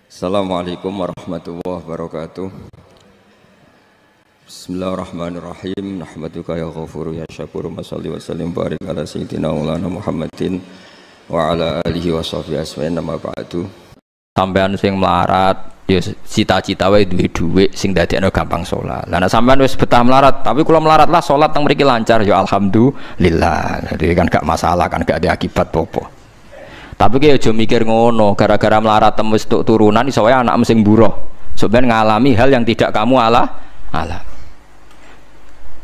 Assalamualaikum warahmatullahi wabarakatuh. Bismillahirrahmanirrahim. Nahmaduka ya ghafuru ya syakuru. Mashalli wa sallim barik ala sayyidina maulana Muhammadin wa ala alihi wa sahbihi asma'in nama ba'du. Sampean sing melarat ya cita-cita wae duwe dhuwit sing dadekno gampang salat. Lah nek sampean wis betah melarat, tapi kula melarat lah salat teng mriki lancar ya alhamdulillah. Jadi kan gak masalah, kan gak ada akibat apa-apa. Tapi kayak aja mikir ngono, gara-gara melarat tembus tuk turunan iso wae anak sing buruh. Sebenarnya ngalami hal yang tidak kamu alami.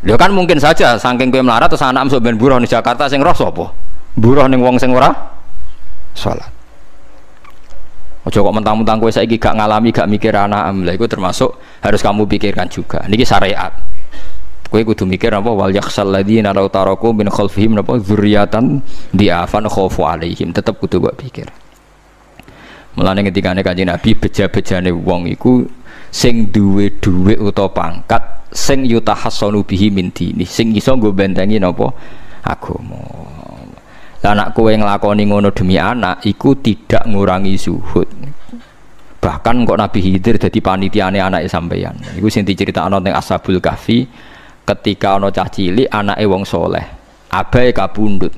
Lho kan mungkin saja saking kowe melarat terus anak sebenarnya buruh di Jakarta sing roh sapa? Buruh ning wong sing ora salat. Aja kok mentang-mentang kowe saiki gak ngalami, gak mikir anak lha iku termasuk harus kamu pikirkan juga. Niki syariat. Kowe kudu mikir apa wal yakhsal ladzina law taraku min khalfihim napa dzurriatan diafan khaufu alaihim, tetep kudu mbok pikir. Mulane ketikane Kanjeng Nabi beja-bejane wong iku sing duwe dhuwit utawa pangkat sing yutahassanu bihi min dini, sing iso nggo bentengi napa agama. Lah nek kowe nglakoni ngono demi anak iku tidak ngurangi zuhud. Bahkan kok Nabi Khidir dadi panitiane anake sampeyan. Iku sing diceritakno teng Ashabul Kahfi. Ketika ana cah cilik anake wong soleh, abahe kabundut.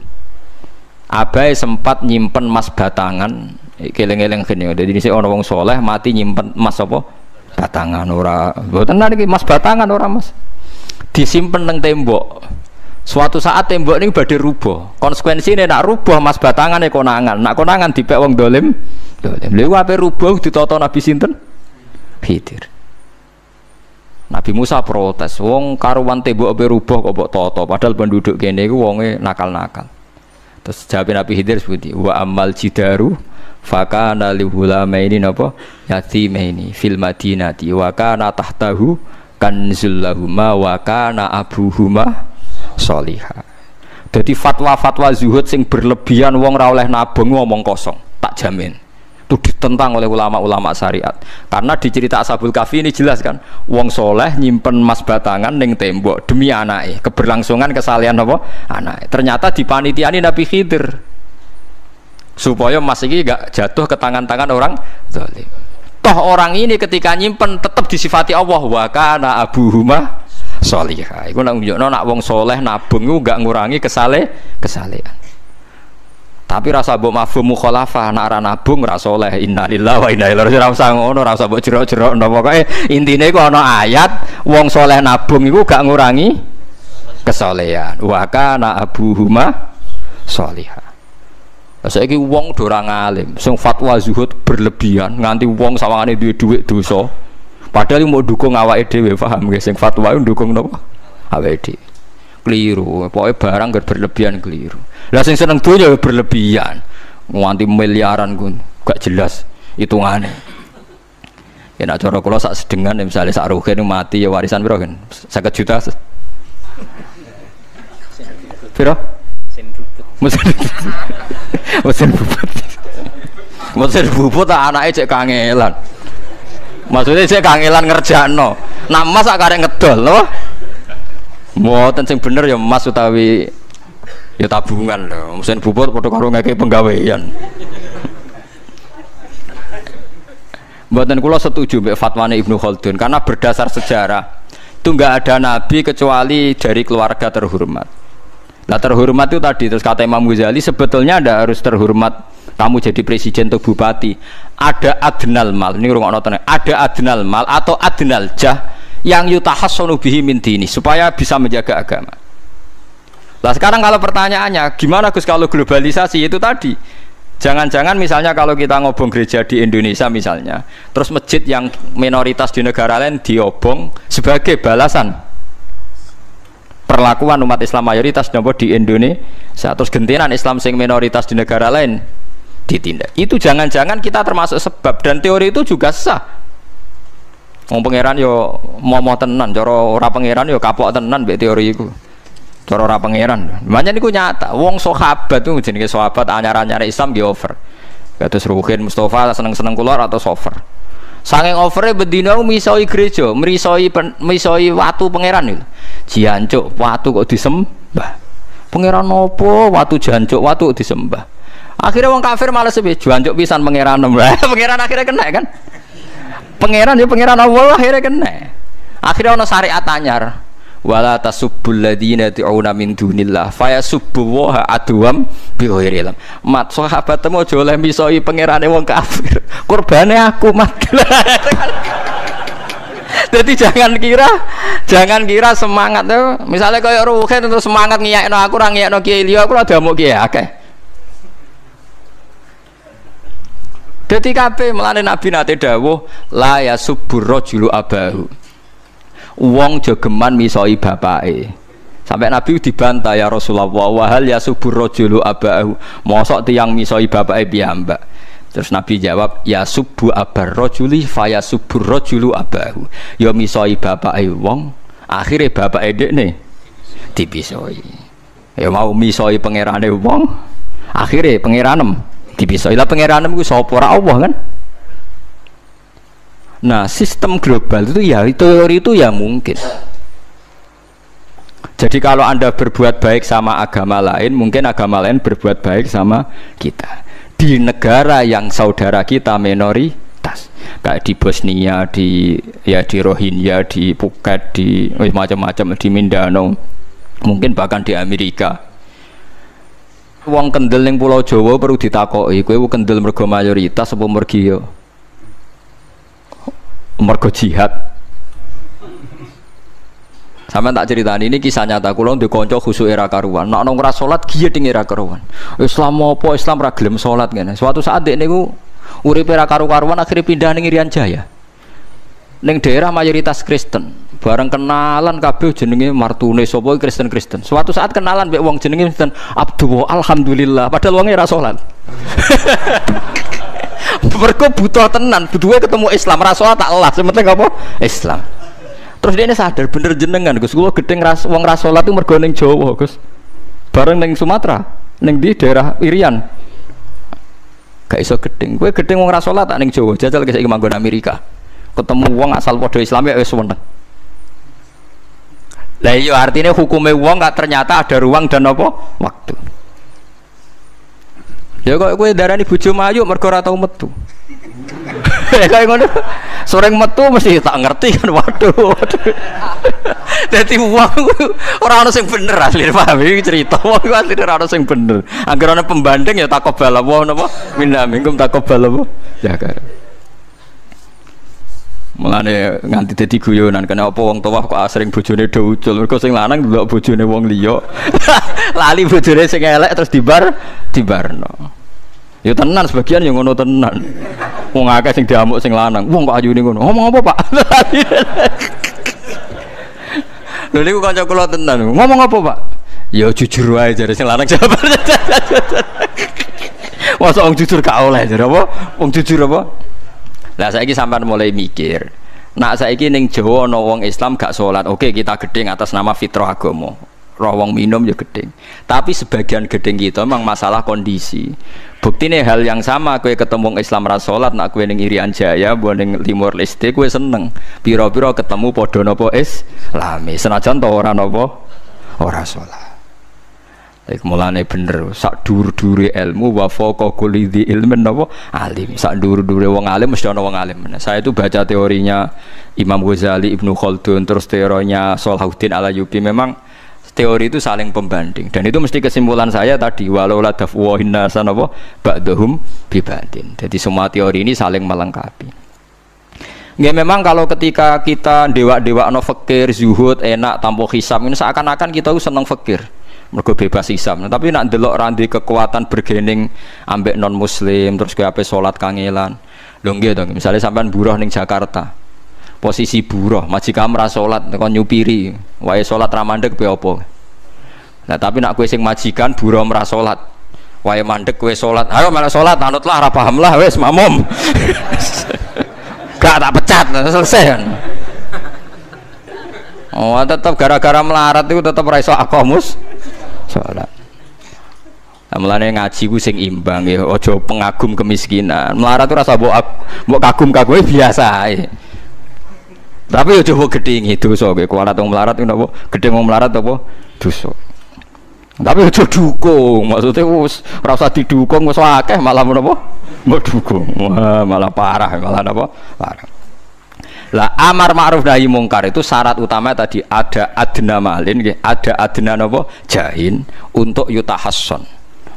Abahe sempat nyimpen emas batangan, keleng-eleng kene. Dadi dhisik ana wong soleh mati nyimpen emas apa? Batangan ora. Mboten niki emas batangan ora, Mas. Disimpen nang tembok. Suatu saat tembok ini badhe rubuh. Konsekuensine nak rubuh emas batangane konangan. Nak konangan dipek wong dolim. Lha ape rubuh ditata Nabi sinten? Khidir. Nabi Musa protes, wong karuan tembok ape rubuh kok mbok tata, padahal penduduk kene iku wonge nakal-nakal. Terus jawab Nabi Khidir seperti wa amal jidaru fakana lihulamaini napa yatimaini fil madinati wa kana tahtahu kanzul lahuma wa kana abuhuma sholihah. Dadi fatwa-fatwa zuhud sing berlebihan wong ra oleh nabung ngomong kosong, tak jamin. Itu ditentang oleh ulama-ulama syariat. Karena di cerita Ashabul Kahfi ini jelas kan, wong soleh nyimpen emas batangan ning tembok demi anake, keberlangsungan kesalehan apa anake. Ternyata dipanitiani Nabi Khidir supaya emas iki gak jatuh ke tangan-tangan orang zalim. Toh orang ini ketika nyimpen tetap disifati Allah wa kana abuhuma sholihah. Iku nang nunjukno nak wong soleh nabung iku gak ngurangi kesalehan. Tapi rasa mbok mafhum mukhalafah nek ora nabung ora saleh. Innalillahi wa inna ilaihi raji'un. Ora usah ngono, ora usah mbok jerok-jerok. Pokoke intine iku ana ayat wong saleh nabung iku gak ngurangi kesalehan. Wa kana abuhuma sholihah. Saiki wong do ora ngalim, sing fatwa zuhud berlebihan nganti wong sawangane duwe dhuwit dosa. Padahal mau dukung awake dhewe, paham nggih? Sing fatwa iku dukung napa? Awake dhewe. Keliru, pokoknya barang gak berlebihan keliru. Lah sing seneng dunya berlebihan, nganti miliaran pun gak jelas hitungane. Ya nek cara kula sak sedengan misalnya sak rugen mati ya warisan piro kan? 50 juta. Piro? Mesin bubut. Mesin bubut anake cek kangelan. Maksudnya cek kangelan ngerjakno. Nak emas sak karek ngedol lho. Mboten sing bener ya emas utawi ya tabungan lho. Mesin bubut padha karo ngeke penggawean. Mboten kula setuju mbek fatwane Ibnu Khaldun karena berdasar sejarah itu enggak ada nabi kecuali dari keluarga terhormat. Nah terhormat itu tadi terus kata Imam Ghazali sebetulnya ada harus terhormat kamu jadi presiden atau bupati. Ada adnal mal, ini rungokno tenan. Ada adnal mal atau adnal jah yang yutahassanu bihi min dini supaya bisa menjaga agama. Lah sekarang kalau pertanyaannya gimana Gus kalau globalisasi itu tadi jangan-jangan misalnya kalau kita ngobong gereja di Indonesia misalnya terus masjid yang minoritas di negara lain diobong sebagai balasan perlakuan umat Islam mayoritas nyoba di Indonesia terus gentenan Islam sing minoritas di negara lain ditindak. Itu jangan-jangan kita termasuk sebab dan teori itu juga sah. Wong pangeran yo momo tenan, cara ora pangeran yo kapok tenan mbek teori iku. Cara ora pangeran. Makanya niku nyata, wong sahabat itu jenenge sahabat anyar-anyar Islam nggih over. Kados Ruhin Mustafa seneng-seneng kula atau over. Saking overe bendina misoi gereja, misoi watu pangeran niku. Jancuk watu kok disembah. Pangeran nopo watu jancuk watu disembah. Akhirnya wong kafir malah sepi jancuk pisan pangeran. Pangeran akhirnya kena kan. Pangeran ya pangeran Allah akhirnya kena. Akhirnya ono syariat anyar. Wala tasubbul ladzina ta'una min dunillah fayasubbu wa adwam bi ghairi ilm. Mat sahabatmu aja oleh misoi pangerane wong kafir. Kurbane aku mat. Jadi jangan kira semangat tuh. Misalnya kayak Ruhin terus semangat ngiyakno aku ora ngiyakno Kiai liya aku ora damuk kiai akeh. Dadi kabeh melane Nabi nate dawuh la yasubbur rajulu abahu. Wong jogeman misoi bapake. Sampai Nabi dibantah ya Rasulullah wa hal yasubbur rajulu abahu. Mosok tiyang misoi bapake piyambak. Terus Nabi jawab ya subbu abar rajuli faya subbur rajulu abahu. Ya misoi bapake wong, akhire bapake dekne dipisoi. Ya mau misoi pangerane wong, akhire pangeranem dipisoi. Lah pangeranem ku sapa ora Allah kan? Nah, sistem global itu ya teori itu ya mungkin. Jadi kalau Anda berbuat baik sama agama lain, mungkin agama lain berbuat baik sama kita. Di negara yang saudara kita minoritas, kayak di Bosnia, di Rohingya, di Phuket, di macam-macam, di Mindanao, mungkin bahkan di Amerika. Wong kendel ning Pulau Jawa perlu ditakoki, kowe kendel mergo mayoritas apa mergo jihad. Sampe tak ceritani ini kisah nyata kula ndek kanca khusuk era karuan. Nek ora salat giyeding era karuan. Islam apa Islam ra gelem salat ngene. Suatu saat dek niku uripe era karu-karuan akhirnya pindah ning Irian Jaya. Ning daerah mayoritas Kristen. Bareng kenalan kabeh jenenge martune sapa Kristen-Kristen. Suatu saat kenalan mbek wong jenenge Kristen Abdul alhamdulillah padahal wonge ra salat. Mergo butuh tenan, butuhe ketemu Islam ra salat tak elas, penting apa? Islam. Terus dia ini sadar bener jenengan Gus, kula gedeng wong ra salat itu mergo ning Jawa Gus. Bareng ning Sumatera, ning di daerah Irian. Gak iso gedeng. Kowe gedeng wong ra salat tak ning Jawa, jajal ke saiki manggon Amerika. Ketemu wong asal padha Islame wis weneng. Lah iya artinya hukume wong gak ternyata ada ruang dan apa? Waktu. Ya kok kowe darani bojo mayu mergo ora tau metu. Kayak ngono. Sore metu mesti tak ngerti kan waduh. Dadi wong ora ono sing bener asline paham iki cerita wong asline ora ono sing bener. Angger ana pembanding ya takobal apa napa minna minkum takobal apa ya kan. Mulane nganti dadi guyonan kena apa wong tuwa kok asring bojone do ucul mergo sing lanang ndelok bojone wong liya. Lali bojone sing elek terus dibarno. Ya tenan sebagian yang ngono tenan. Wong akeh sing diamuk sing lanang. Wong kok ayune ngono. Ngomong apa, Pak? Lha niku kanca kula tenan. Ngomong apa, Pak? Ya jujur wae jare sing lanang jawab. Masa wong jujur gak oleh jare apa? Wong jujur apa? Lah saiki sampean mulai mikir. Nak saiki ning Jawa ana wong Islam gak salat. Oke, kita gedeng atas nama fitrah agama. Roh wong minum ya gedeng. Tapi sebagian gedeng kita memang masalah kondisi. Buktine hal yang sama kowe ketemu Islam ra salat nak kowe ning Irian Jaya mbok ning Timor Leste kowe seneng. Pira-pira ketemu padha napa Islami. Senajan to ora napa ora salat. Iku mulane bener sak dhuwur-dhuwure ilmu wa faqa kulli dzi ilmin napa alim. Sak dhuwur-dhuwure wong alim mesti ana wong alim. Saya itu baca teorinya Imam Ghazali, Ibnu Khaldun, terus teorinya Salahuddin Al-Ayyubi memang teori itu saling pembanding dan itu mesti kesimpulan saya tadi walau la dafwahin nasan apa ba'dhum bibadin. Jadi semua teori ini saling melengkapi. Nggak memang kalau ketika kita dewa-dewa no fakir, zuhud, enak, tanpa hisab ini seakan-akan kita seneng fakir mergo bebas hisab. Nah, tapi nak delok randi kekuatan bergening ambek non muslim terus ke apa salat kangelan. Lho nggih to, misalnya sampean buruh ning Jakarta. Posisi buruh, majikan ra salat kon nyupiri, wae salat ra mandeg pe apa. Nah, tapi nak kowe sing majikan buruh ora salat, wae mandeg kowe salat. Ayo malah salat, anutlah ra paham lah wis mamum. Gak tak pecat, selesai kan. Oh, tetap gara-gara melarat itu tetap ra iso aqamus salat. Nah, mulane ngaji ku sing imbang ya, aja pengagum kemiskinan. Melarat itu rasa mbok kagum-kagume biasa ae. Tapi yo coba gedhingi dosa kowe kuwalat wong melarat ku napa gedhe wong melarat apa dosa. Tapi aja dukung, maksudnya wis ora usah didukung wis akeh malah menapa mbok dukung. Wah, malah parah, malah napa? Parah. Lah amar ma'ruf nahi mungkar itu syarat utama tadi ada adna malin, ada adna nopo jahin untuk yutahasson.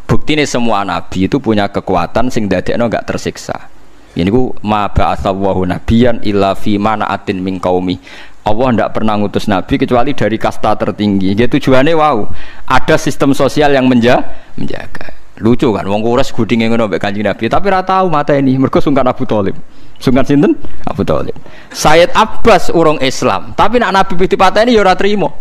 Bukti ini semua nabi itu punya kekuatan sing dadekno enggak tersiksa. Ini ku ma ba'atsallahu nabiyyan illa fi mana'atin min qaumi. Allah tidak pernah ngutus nabi kecuali dari kasta tertinggi. Dia tujuannya wow, ada sistem sosial yang menjaga. Lucu kan, wong Quraisy gudinge ngono mbek Kanjeng Nabi, tapi ora tau mata ini, mergo sungkan Abu Thalib. Sungkan sinten? Abu Thalib. Sayyid Abbas urung Islam, tapi nak Nabi dipateni ya ora trimo.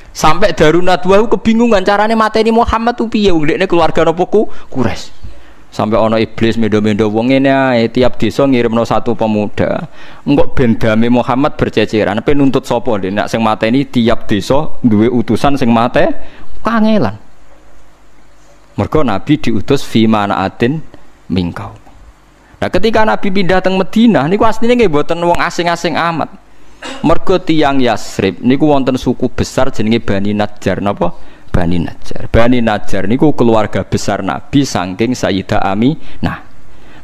Sampai Darunat Nadwa kebingungan carane mateni Muhammad tu piye, ndekne keluarga napa Quraisy. Sampai ana iblis mendo-mendo wong ngene ae, tiap desa ngirimno satu pemuda. Engko ben dame Muhammad berceceran, pe nuntut sapa ndek nek sing mateni tiap desa duwe utusan sing mate kangelan. Mergo Nabi diutus fi manaatin mingkau. Nah ketika Nabi pindah teng Madinah niku asline nggih mboten wong asing-asing amat. Mergo tiyang Yasrib niku wonten suku besar jenenge Bani Najjar napa? Bani Najjar. Bani Najjar niku keluarga besar Nabi saking Sayyidah Aminah.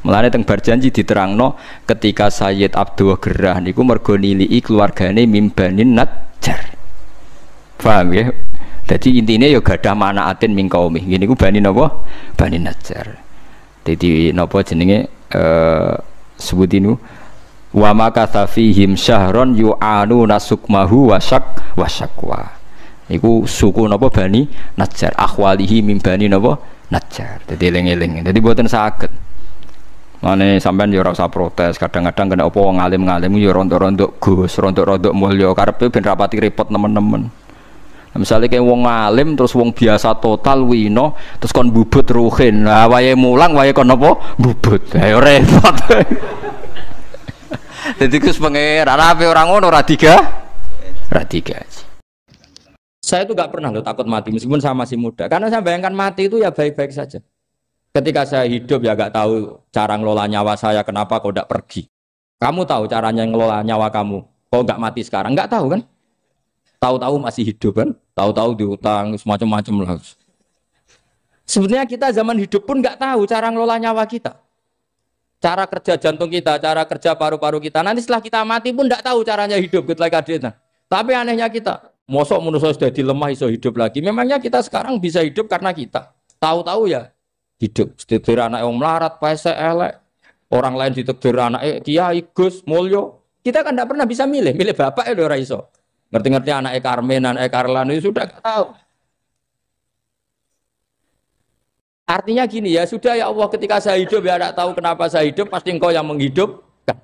Mulane teng berjanji diterangno ketika Sayyid Abdul Gerah niku mergo niliki keluargane mim Bani Najjar. Paham ya? Jadi intinya ya gadah manaatin min qaumi. Gini ku Bani napa? Bani Najjar. Jadi napa jenenge sebut ini wa makatha fihim syahron yu'anu nasukmahu wasyakwa. Iku suku napa Bani Najjar. Akhwalihi min Bani napa? Najjar. Jadi eling-eling. Jadi mboten saged. Mane sampean ya ora usah protes. Kadang-kadang kena apa wong alim-alim ya rontok-rontok Gus, rontok-rontok mulya karepe ben rapati repot nemen-nemen. Misalnya kayak wong alim terus wong biasa total wino terus kon bubut ruhin, nah wae mulang wae kon apa bubut, ayo repot. Jadi kus pangeran apa orang ngono ora tiga. Saya itu gak pernah loh takut mati meskipun saya masih muda, karena saya bayangkan mati itu ya baik-baik saja. Ketika saya hidup ya gak tahu cara ngelola nyawa saya, kenapa kau gak pergi? Kamu tahu caranya ngelola nyawa kamu, kau gak mati sekarang, gak tahu kan? Tahu-tahu masih hidup kan, tahu-tahu diutang semacam-macam lah. Sebenarnya kita zaman hidup pun nggak tahu cara ngelola nyawa kita, cara kerja jantung kita, cara kerja paru-paru kita. Nanti setelah kita mati pun nggak tahu caranya hidup gitu lagi. Tapi anehnya kita, mosok manusia sudah dilemah iso hidup lagi. Memangnya kita sekarang bisa hidup karena kita tahu-tahu ya hidup. Ditekdir anak yang melarat, paese elek, orang lain ditekdir anak Kiai Gus Mulyo. Kita kan nggak pernah bisa milih bapak ya ora iso. Ngerti-ngerti anaknya Karmen, anaknya Karlan itu sudah gak tahu. Artinya gini ya, sudah ya Allah ketika saya hidup ya tidak tahu kenapa saya hidup, pasti engkau yang menghidupkan.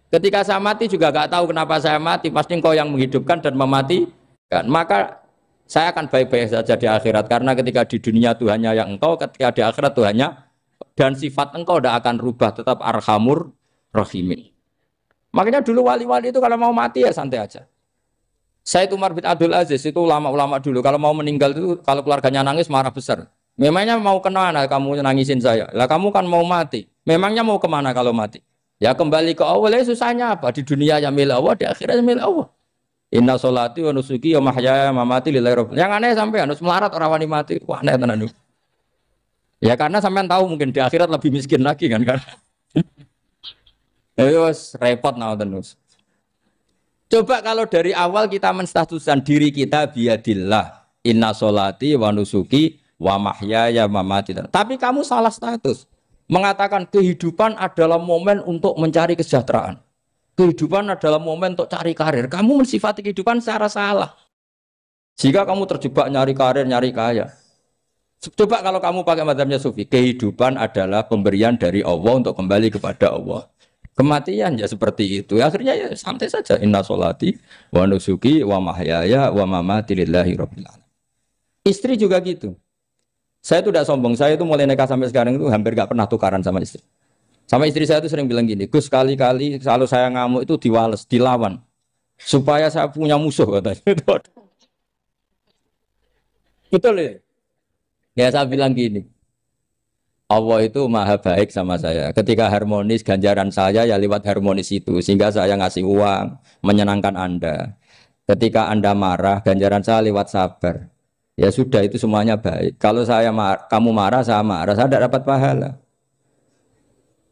Ketika saya mati juga gak tahu kenapa saya mati, pasti engkau yang menghidupkan dan mematikan. Maka saya akan baik-baik saja di akhirat, karena ketika di dunia Tuhannya yang engkau, ketika di akhirat Tuhannya, dan sifat engkau tidak akan rubah, tetap arhamur rahimin. Makanya dulu wali-wali itu kalau mau mati ya santai aja. Sayyid Umar bin Abdul Aziz itu ulama-ulama dulu kalau mau meninggal itu kalau keluarganya nangis marah besar. Memangnya mau kemana kamu nangisin saya? Lah kamu kan mau mati. Memangnya mau kemana kalau mati? Ya kembali ke Allah. Susahnya apa? Di dunia ya milik Allah, di akhirat milik Allah. Inna sholati wa nusuki wa mahyaya wa mamati lillahi rabbil. Yang aneh sampai harus melarat orang wani mati. Wah aneh tenan. Ya karena sampean tahu mungkin di akhirat lebih miskin lagi kan. Terus repot nah terus. Coba kalau dari awal kita menstatuskan diri kita biadillah, inna sholati wa nusuki wa mahyaya wa mamati. Tapi kamu salah status. Mengatakan kehidupan adalah momen untuk mencari kesejahteraan. Kehidupan adalah momen untuk cari karir. Kamu mensifati kehidupan secara salah. Jika kamu terjebak nyari karir, nyari kaya. Coba kalau kamu pakai mazhabnya Sufi, kehidupan adalah pemberian dari Allah untuk kembali kepada Allah. Kematian ya seperti itu. Akhirnya ya santai saja. Inna sholati wa nusuki wa mahyaya wa mamati lillahi rabbil alamin. Istri juga gitu. Saya itu tidak sombong. Saya itu mulai nikah sampai sekarang itu hampir gak pernah tukaran sama istri. Sama istri saya itu sering bilang gini, Gus kali-kali kalau saya ngamuk itu diwales, dilawan. Supaya saya punya musuh katanya. Betul ya? Ya saya bilang gini. Allah itu maha baik sama saya. Ketika harmonis, ganjaran saya ya lewat harmonis itu. Sehingga saya ngasih uang, menyenangkan Anda. Ketika Anda marah, ganjaran saya lewat sabar. Ya sudah, itu semuanya baik. Kalau kamu marah, saya tidak dapat pahala.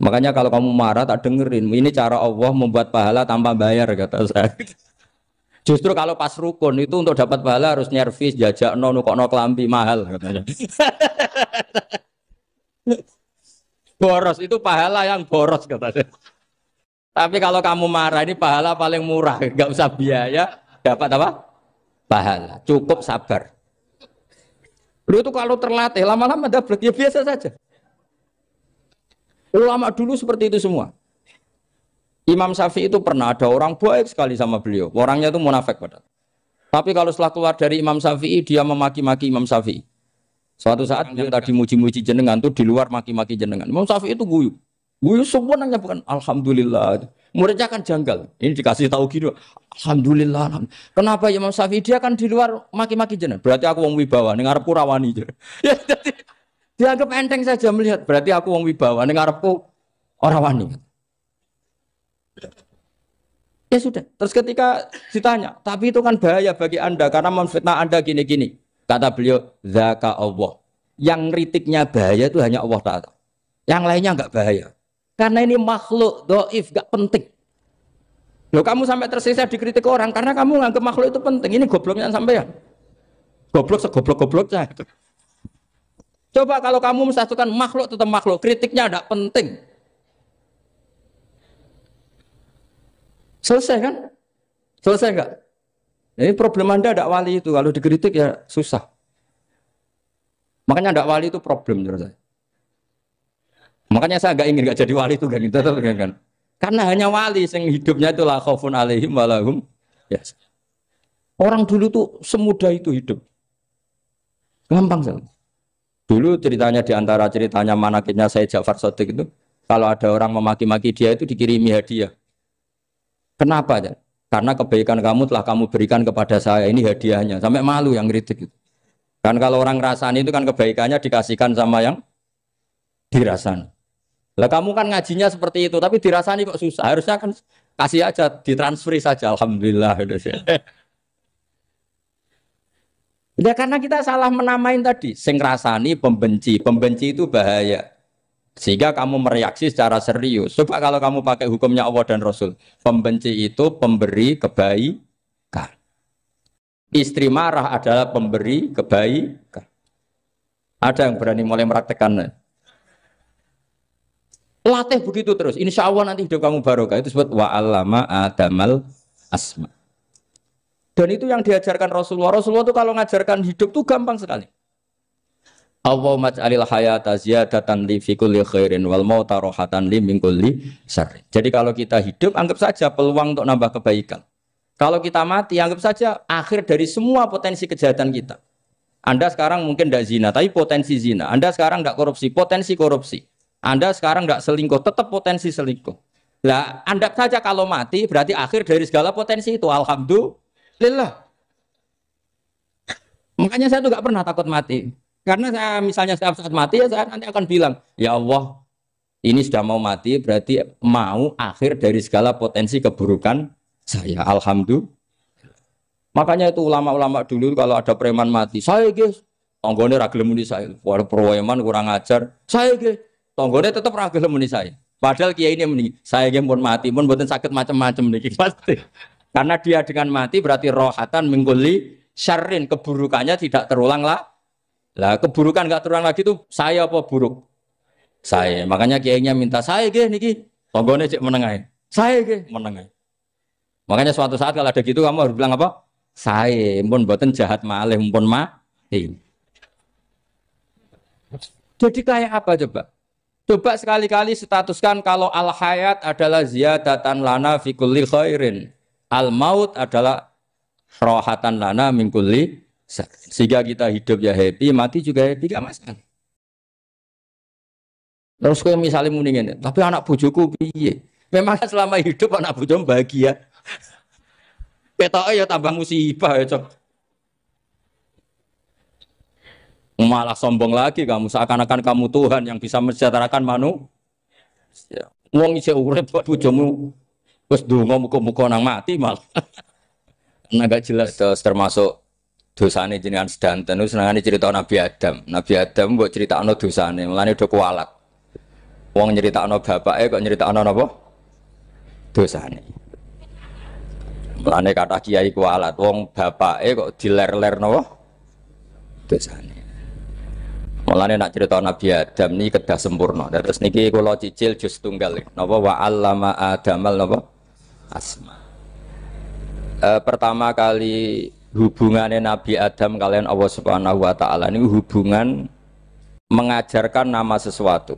Makanya kalau kamu marah tak dengerin. Ini cara Allah membuat pahala tanpa bayar kata saya. Justru kalau pas rukun itu untuk dapat pahala harus nyervis, jajak nukokno kelambi mahal katanya. Boros itu pahala yang boros katanya. Tapi kalau kamu marah ini pahala paling murah, nggak usah biaya, dapat apa? Pahala. Cukup sabar. Lu itu kalau terlatih lama-lama dapat ya biasa saja. Ulama dulu seperti itu semua. Imam Syafi'i itu pernah ada orang baik sekali sama beliau. Orangnya itu munafik padahal. Tapi kalau setelah keluar dari Imam Syafi'i, dia memaki-maki Imam Syafi'i. Suatu saat dia tadi muji-muji jenengan tuh di luar maki-maki jenengan. Imam Syafi'i itu guyu. Guyu semuanya bukan alhamdulillah. Muridnya kan janggal. Ini dikasih tahu gitu. Alhamdulillah. Kenapa Imam Syafi'i dia kan di luar maki-maki jenengan? Berarti aku wong wibawa ning ngarepku rawani. Ya jadi dianggap enteng saja melihat. Berarti aku wong wibawa ning ngarepku ora wani. Ya sudah. Terus ketika ditanya, tapi itu kan bahaya bagi Anda karena memfitnah Anda gini-gini. Kata beliau, zaka Allah. Yang kritiknya bahaya itu hanya Allah Ta'ala. Yang lainnya enggak bahaya. Karena ini makhluk, doif, enggak penting. Loh kamu sampai tersisa dikritik orang karena kamu nganggap makhluk itu penting. Ini gobloknya sampai ya. Goblok segoblok-gobloknya. Coba kalau kamu mensatukan makhluk tetap makhluk, kritiknya enggak penting. Selesai kan? Selesai enggak? Ini problem Anda ada wali itu, kalau dikritik ya susah. Makanya ada wali itu problem menurut saya. Makanya saya enggak jadi wali itu kan. Karena hanya wali yang hidupnya itu la khaufun alaihim walahum. Ya. Orang dulu tuh semudah itu hidup. Gampang sekali. Dulu ceritanya di antara ceritanya manakibnya Syekh Ja'far Shadiq itu, kalau ada orang memaki-maki dia itu dikirimi hadiah. Kenapa ya? Karena kebaikan kamu telah kamu berikan kepada saya, ini hadiahnya. Sampai malu yang kritik itu. Kan kalau orang rasani itu kan kebaikannya dikasihkan sama yang dirasani. Lah kamu kan ngajinya seperti itu, tapi dirasani kok susah. Harusnya kan kasih aja, ditransferi saja. Alhamdulillah. Ya karena kita salah menamain tadi. Sing rasani pembenci. Pembenci itu bahaya. Sehingga kamu mereaksi secara serius. Coba kalau kamu pakai hukumnya Allah dan Rasul. Pembenci itu pemberi kebaikan. Istri marah adalah pemberi kebaikan. Ada yang berani mulai mempraktekannya. Latih begitu terus. Insya Allah nanti hidup kamu barokah. Itu disebut wa'allama adamal asma. Dan itu yang diajarkan Rasulullah. Rasulullah itu kalau ngajarkan hidup itu gampang sekali. Allahumma ja'alil hayata ziyadatan li fi kulli khairin wal mauta rohatan li min kulli syarrin. Jadi kalau kita hidup anggap saja peluang untuk nambah kebaikan. Kalau kita mati anggap saja akhir dari semua potensi kejahatan kita. Anda sekarang mungkin tidak zina tapi potensi zina. Anda sekarang tidak korupsi, potensi korupsi. Anda sekarang tidak selingkuh, tetap potensi selingkuh. Lah, anggap saja kalau mati berarti akhir dari segala potensi itu. Alhamdulillah. Makanya saya tuh nggak pernah takut mati. Karena saya misalnya setiap saat mati ya saya nanti akan bilang, ya Allah ini sudah mau mati berarti mau akhir dari segala potensi keburukan saya. Alhamdulillah. Makanya itu ulama-ulama dulu kalau ada preman mati, saya guys, tonggone ragil muni saya. Walau preman kurang ajar, saya guys, tonggone tetap ragil muni saya. Padahal kiai ini muni, saya guys pun mati pun buatan sakit macam-macam nih pasti. Karena dia dengan mati berarti rohatan mengguli syarrin, keburukannya tidak terulang lah. Lah keburukan nggak terulang lagi tuh saya apa buruk? Saya. Makanya kiainya minta saya ge niki. Tonggone cek menengai. Saya ge menengai. Makanya suatu saat kalau ada gitu kamu harus bilang apa? Saya pun buatan jahat malih pun mati. Jadi kayak apa coba? Coba sekali-kali statuskan kalau al hayat adalah ziyadatan lana fi kulli khairin. Al maut adalah rohatan lana min kulli. Sehingga kita hidup ya happy, mati juga happy, gak masalah. Terus kayak misalnya mendingin, tapi anak bojoku piye? Memang selama hidup anak bojomu bahagia. Petoke ya tambah musibah ya, Cok. Malah sombong lagi kamu, seakan-akan kamu Tuhan yang bisa mensejahterakan manusia. Wong isih urip bojomu wis ndonga muga-muga nang mati malah. Karena gak jelas termasuk dosane jenengan sedanten itu senengane cerita Nabi Adam. Nabi Adam mbok critakno dosane, mulane do kualat. Wong nyeritakno bapake kok nyeritakno napa? Dosane. Mulane kata kiai kualat wong bapake kok diler-ler napa? Dosane. Mulane nak cerita Nabi Adam niki kedah sempurna. Terus niki kula cicil juz tunggal napa wa 'allama Adamal napa? Asma. Pertama kali hubungannya Nabi Adam kalian Allah Subhanahu wa taala ini hubungan mengajarkan nama sesuatu.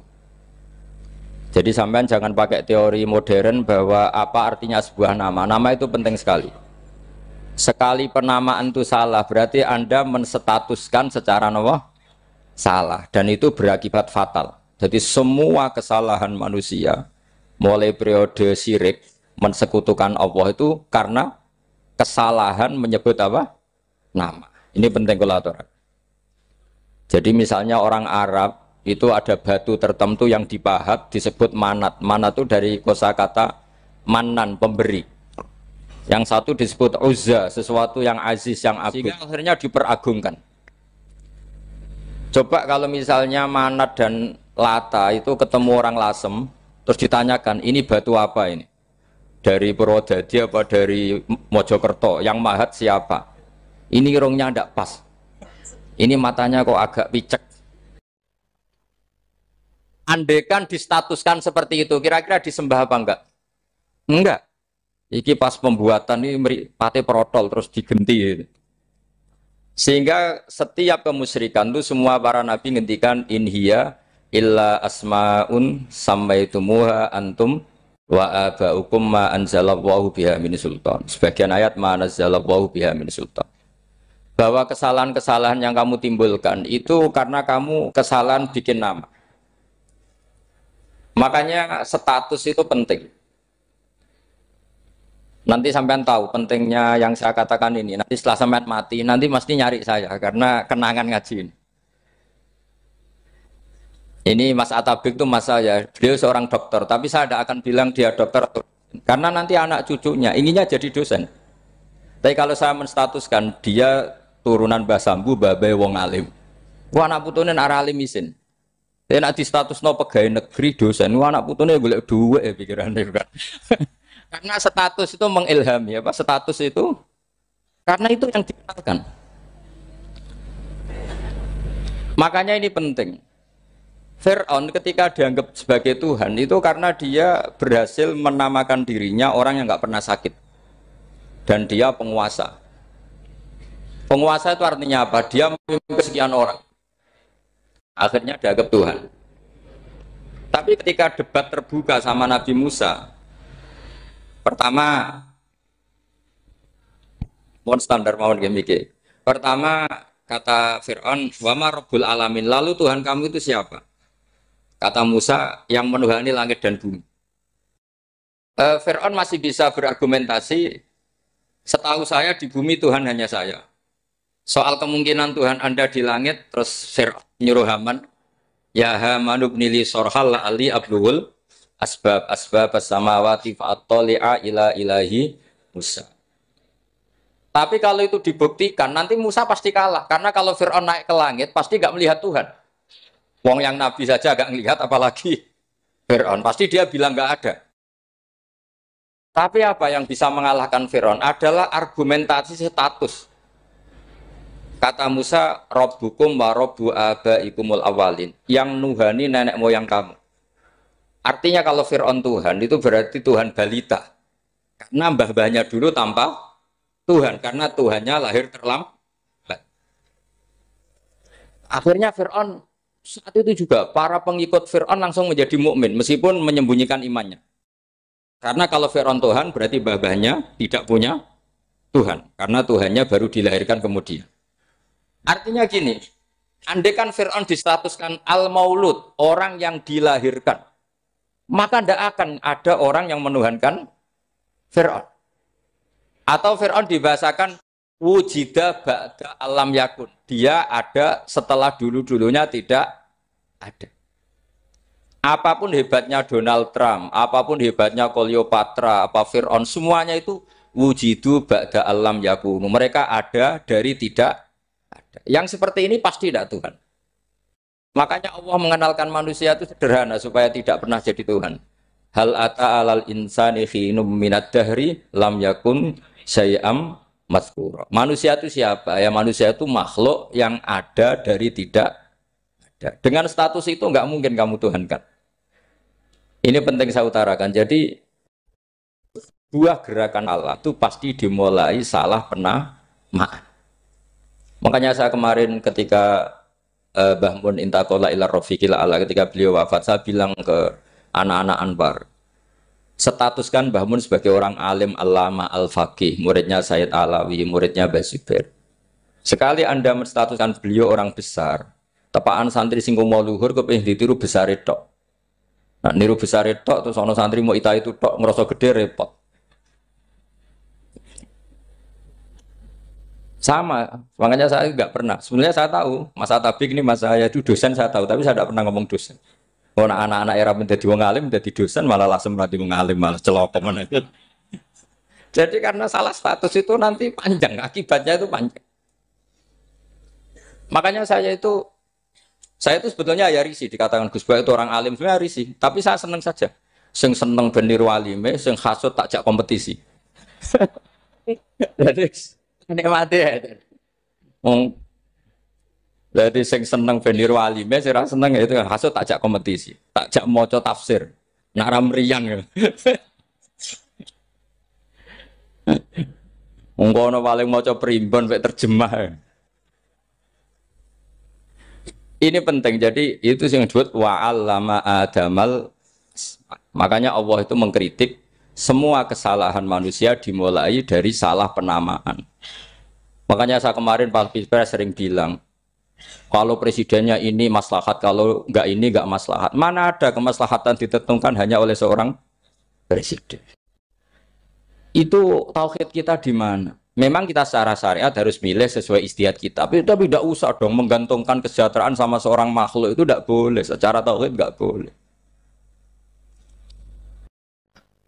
Jadi sampean jangan pakai teori modern bahwa apa artinya sebuah nama. Nama itu penting sekali. Sekali penamaan itu salah, berarti Anda menstatuskan secara salah. Dan itu berakibat fatal. Jadi semua kesalahan manusia, mulai periode syirik, mensekutukan Allah itu karena kesalahan menyebut apa? Nama. Ini penting kolaborator. Jadi misalnya orang Arab, itu ada batu tertentu yang dipahat disebut manat. Manat itu dari kosakata manan, pemberi. Yang satu disebut uzza, sesuatu yang aziz, yang agung. Sehingga akhirnya diperagungkan. Coba kalau misalnya manat dan lata itu ketemu orang Lasem, terus ditanyakan, ini batu apa ini? Dari Purwodadi apa dari Mojokerto? Yang mahat siapa? Ini irungnya tidak pas. Ini matanya kok agak picek. Andekan distatuskan seperti itu, kira-kira disembah apa enggak? Enggak. Iki pas pembuatan ini pate protol terus digenti. Sehingga setiap kemusyrikan itu semua para nabi ngendikan inhiya illa asmaun sammaitumuha antum wa abaukum ma anzalallahu biha min sultan. Sebagian ayat ma anzalallahu biha min sultan. Bahwa kesalahan-kesalahan yang kamu timbulkan itu karena kamu kesalahan bikin nama. Makanya status itu penting. Nanti sampean tahu pentingnya yang saya katakan ini. Nanti setelah sampean mati, nanti mesti nyari saya karena kenangan ngaji ini. Ini Mas Atabik itu mas saya, beliau seorang dokter, tapi saya tidak akan bilang dia dokter karena nanti anak cucunya inginnya jadi dosen. Tapi kalau saya menstatuskan dia turunan Mbah Sambu, babai wong alim. Wah anak putune arah alim isin. Tapi nak di status no pegawai negeri dosen, anak putune golek duit pikirannya kan. Karena status itu mengilhami, apa? Status itu karena itu yang dikenalkan. Makanya ini penting. Fir'aun ketika dianggap sebagai Tuhan itu karena dia berhasil menamakan dirinya orang yang nggak pernah sakit dan dia penguasa. Penguasa itu artinya apa? Dia memimpin sekian orang. Akhirnya dianggap Tuhan. Tapi ketika debat terbuka sama Nabi Musa, pertama, mohon standar mohon gemike. Pertama kata Fir'aun, wama Rabbul Alamin, lalu Tuhan kamu itu siapa? Kata Musa, yang menuhani langit dan bumi. Fir'aun masih bisa berargumentasi, setahu saya di bumi Tuhan hanya saya. Soal kemungkinan Tuhan Anda di langit, terus Fir'aun nyuruh Haman, ya Haman ibnili sorhal ali abluhul asbab as-samawati fa'attali'a ila ilahi Musa. Tapi kalau itu dibuktikan, nanti Musa pasti kalah. Karena kalau Fir'aun naik ke langit, pasti gak melihat Tuhan. Wong yang Nabi saja gak melihat, apalagi Fir'aun. Pasti dia bilang gak ada. Tapi apa yang bisa mengalahkan Fir'aun adalah argumentasi status. Kata Musa, Rabbukum wa Rabbu abaikumul awalin. Yang nuhani nenek moyang kamu. Artinya kalau Fir'aun Tuhan, itu berarti Tuhan balita. Karena mbah-mbahnya dulu tanpa Tuhan. Karena Tuhannya lahir terlambat. Akhirnya Fir'aun, saat itu juga, para pengikut Fir'aun langsung menjadi mukmin meskipun menyembunyikan imannya. Karena kalau Fir'aun Tuhan, berarti mbah-mbahnya tidak punya Tuhan. Karena Tuhannya baru dilahirkan kemudian. Artinya gini, andaikan Fir'aun distatuskan al-maulud, orang yang dilahirkan, maka tidak akan ada orang yang menuhankan Fir'aun. Atau Fir'aun dibahasakan wujida ba'da alam yakun. Dia ada setelah dulu-dulunya tidak ada. Apapun hebatnya Donald Trump, apapun hebatnya Cleopatra, apa Fir'aun, semuanya itu wujidu ba'da alam yakun. Mereka ada dari tidak ada. Yang seperti ini pasti tidak Tuhan. Makanya Allah mengenalkan manusia itu sederhana supaya tidak pernah jadi Tuhan. Hal ata alal insani khinum minad dahri lam yakun syai'am mazkura. Manusia itu siapa? Ya manusia itu makhluk yang ada dari tidak ada. Dengan status itu enggak mungkin kamu Tuhan kan. Ini penting saya utarakan. Jadi buah gerakan Allah itu pasti dimulai salah penamaan. Makanya saya kemarin ketika Mbah Mun intakola ila rofiqil ala ketika beliau wafat, saya bilang ke anak-anak Anwar, statuskan Mbah Mun sebagai orang alim alama al-faqih, muridnya Sayyid Alawi, muridnya Mbah Zubair. Sekali Anda menstatuskan beliau orang besar, tepaan santri sing mau luhur kepengin ditiru besar itu. Nah, niru besar itu terus ono santri mau ita itu tok ngerasa gede repot. Sama, makanya saya nggak pernah. Sebenarnya saya tahu, Mas Atabik ini Mas saya itu dosen saya tahu, tapi saya tidak pernah ngomong dosen. Oh, anak-anak era menjadi wong alim, menjadi dosen malah langsung berarti wong alim malah celokoman itu. Jadi karena salah status itu nanti panjang, akibatnya itu panjang. Makanya saya itu sebetulnya ya risih dikatakan Gus Bak itu orang alim, sebenarnya risih. Tapi saya seneng saja. Sing seneng beniru alime, sing hasut takjak kompetisi. Jadi nikmati ya. Jadi sing seneng beniru alime, sing seneng itu hasut takjak kompetisi, takjak maca tafsir, naram riang. Ungkono paling maca primbon mek terjemah. Ini penting. Jadi itu yang disebut wa'allama adamal. Makanya Allah itu mengkritik semua kesalahan manusia dimulai dari salah penamaan. Makanya saya kemarin Pak Bisbara sering bilang, kalau presidennya ini maslahat, kalau enggak ini enggak maslahat. Mana ada kemaslahatan ditentukan hanya oleh seorang presiden? Itu tauhid kita di mana? Memang kita secara syariat harus milih sesuai ijtihad kita. Tapi tidak usah dong menggantungkan kesejahteraan sama seorang makhluk, itu tidak boleh. Secara tauhid enggak boleh.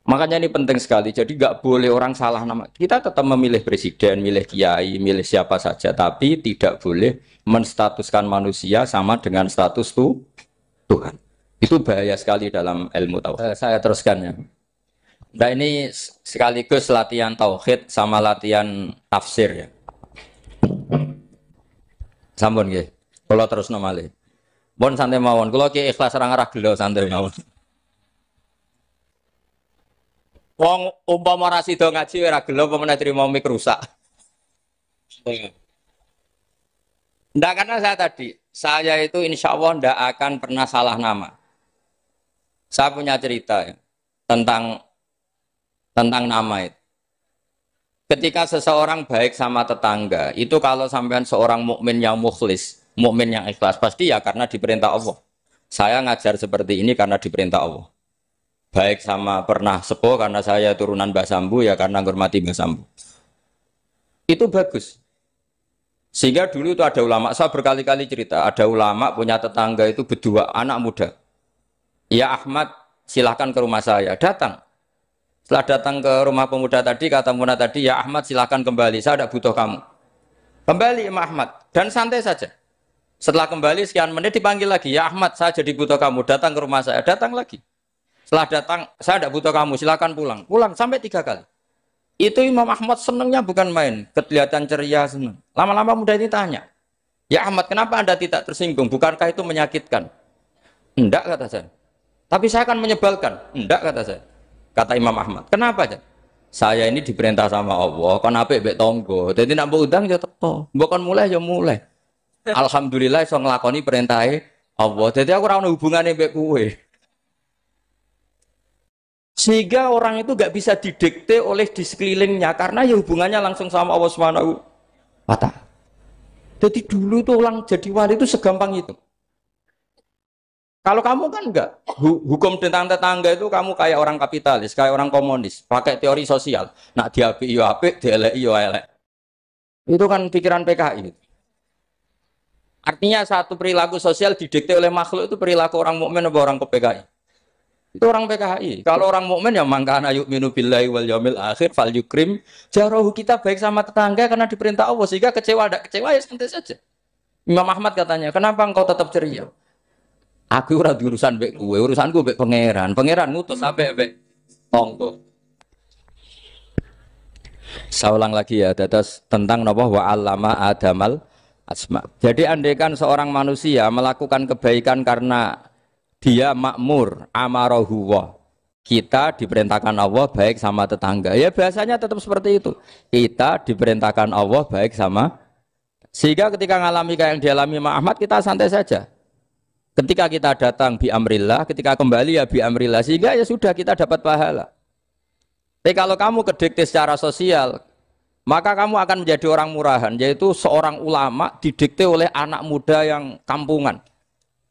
Makanya ini penting sekali. Jadi nggak boleh orang salah nama. Kita tetap memilih presiden, milih kiai, milih siapa saja. Tapi tidak boleh menstatuskan manusia sama dengan status Tuhan. Itu bahaya sekali dalam ilmu tauhid. Saya teruskan ya. Nah ini sekaligus latihan tauhid sama latihan tafsir ya. Sampun nggih. Kula terus nomale. Pun santai mawon. Kula ki ikhlas ora ngarah gelo santai mawon. Wong umpama ora sida ngaji ora gelo apa meneh trimo mik rusak. Ndak karena saya itu insya Allah ndak akan pernah salah nama. Saya punya cerita ya, tentang nama itu. Ketika seseorang baik sama tetangga, itu kalau sampean seorang mukmin yang mukhlis, mukmin yang ikhlas, pasti ya karena diperintah Allah. Saya ngajar seperti ini karena diperintah Allah. Baik sama pernah sepuh karena saya turunan Mbah Sambu ya karena menghormati Mbah Sambu. Itu bagus. Sehingga dulu itu ada ulama, saya berkali-kali cerita, ada ulama punya tetangga itu berdua anak muda. Ya Ahmad, silahkan ke rumah saya. Datang. Setelah datang ke rumah pemuda tadi, kata pemuda tadi, ya Ahmad silahkan kembali, saya tidak butuh kamu. Kembali Imam Ahmad, dan santai saja. Setelah kembali sekian menit dipanggil lagi, ya Ahmad saya jadi butuh kamu, datang ke rumah saya, datang lagi. Setelah datang, saya tidak butuh kamu, silahkan pulang. Pulang sampai 3 kali. Itu Imam Ahmad senangnya bukan main, kelihatan ceria senang. Lama-lama muda ini tanya, ya Ahmad kenapa Anda tidak tersinggung, bukankah itu menyakitkan? Enggak kata saya. Tapi saya akan menyebalkan. Enggak kata saya. Kata Imam Ahmad, kenapa aja? Saya ini diperintah sama Allah, kan apik mbek tangga. Dadi nek mbok udang ya teko, mbok kon mulai ya mulai. Alhamdulillah iso nglakoni perintahe Allah. Dadi aku ora ono hubungane mbek kowe. Sehingga orang itu gak bisa didikte oleh di sekelilingnya karena ya hubungannya langsung sama Allah Subhanahu wa Ta'ala. Jadi dulu itu orang jadi wali itu segampang itu. Kalau kamu kan enggak, hukum tentang tetangga itu kamu kayak orang kapitalis, kayak orang komunis, pakai teori sosial. Nak diapik yo apik, dielek yo elek. Itu kan pikiran PKI. Artinya satu perilaku sosial didikte oleh makhluk itu perilaku orang mukmin atau orang ke PKI. Itu orang PKI. Kalau orang mukmin ya mangkana yu'minu billahi wal yaumil akhir fal yukrim jarahu, kita baik sama tetangga karena diperintah Allah, sehingga kecewa ada kecewa ya santai saja. Imam Ahmad katanya, kenapa engkau tetap ceria? Aku ora urusan mbek kowe, urusanku mbek pangeran. Pangeran ngutus sampe mbek tonggo. Saya ulang lagi ya, terus tentang napa wa 'allama adamal asma. Jadi andaikan seorang manusia melakukan kebaikan karena dia makmur, amarahu wa. Kita diperintahkan Allah baik sama tetangga. Ya biasanya tetap seperti itu. Kita diperintahkan Allah baik sama, sehingga ketika ngalami kayak yang dialami Mak Ahmad kita santai saja. Ketika kita datang bi amrillah, ketika kembali ya bi amrillah, sehingga ya sudah kita dapat pahala. Tapi kalau kamu kedikte secara sosial, maka kamu akan menjadi orang murahan, yaitu seorang ulama didikte oleh anak muda yang kampungan.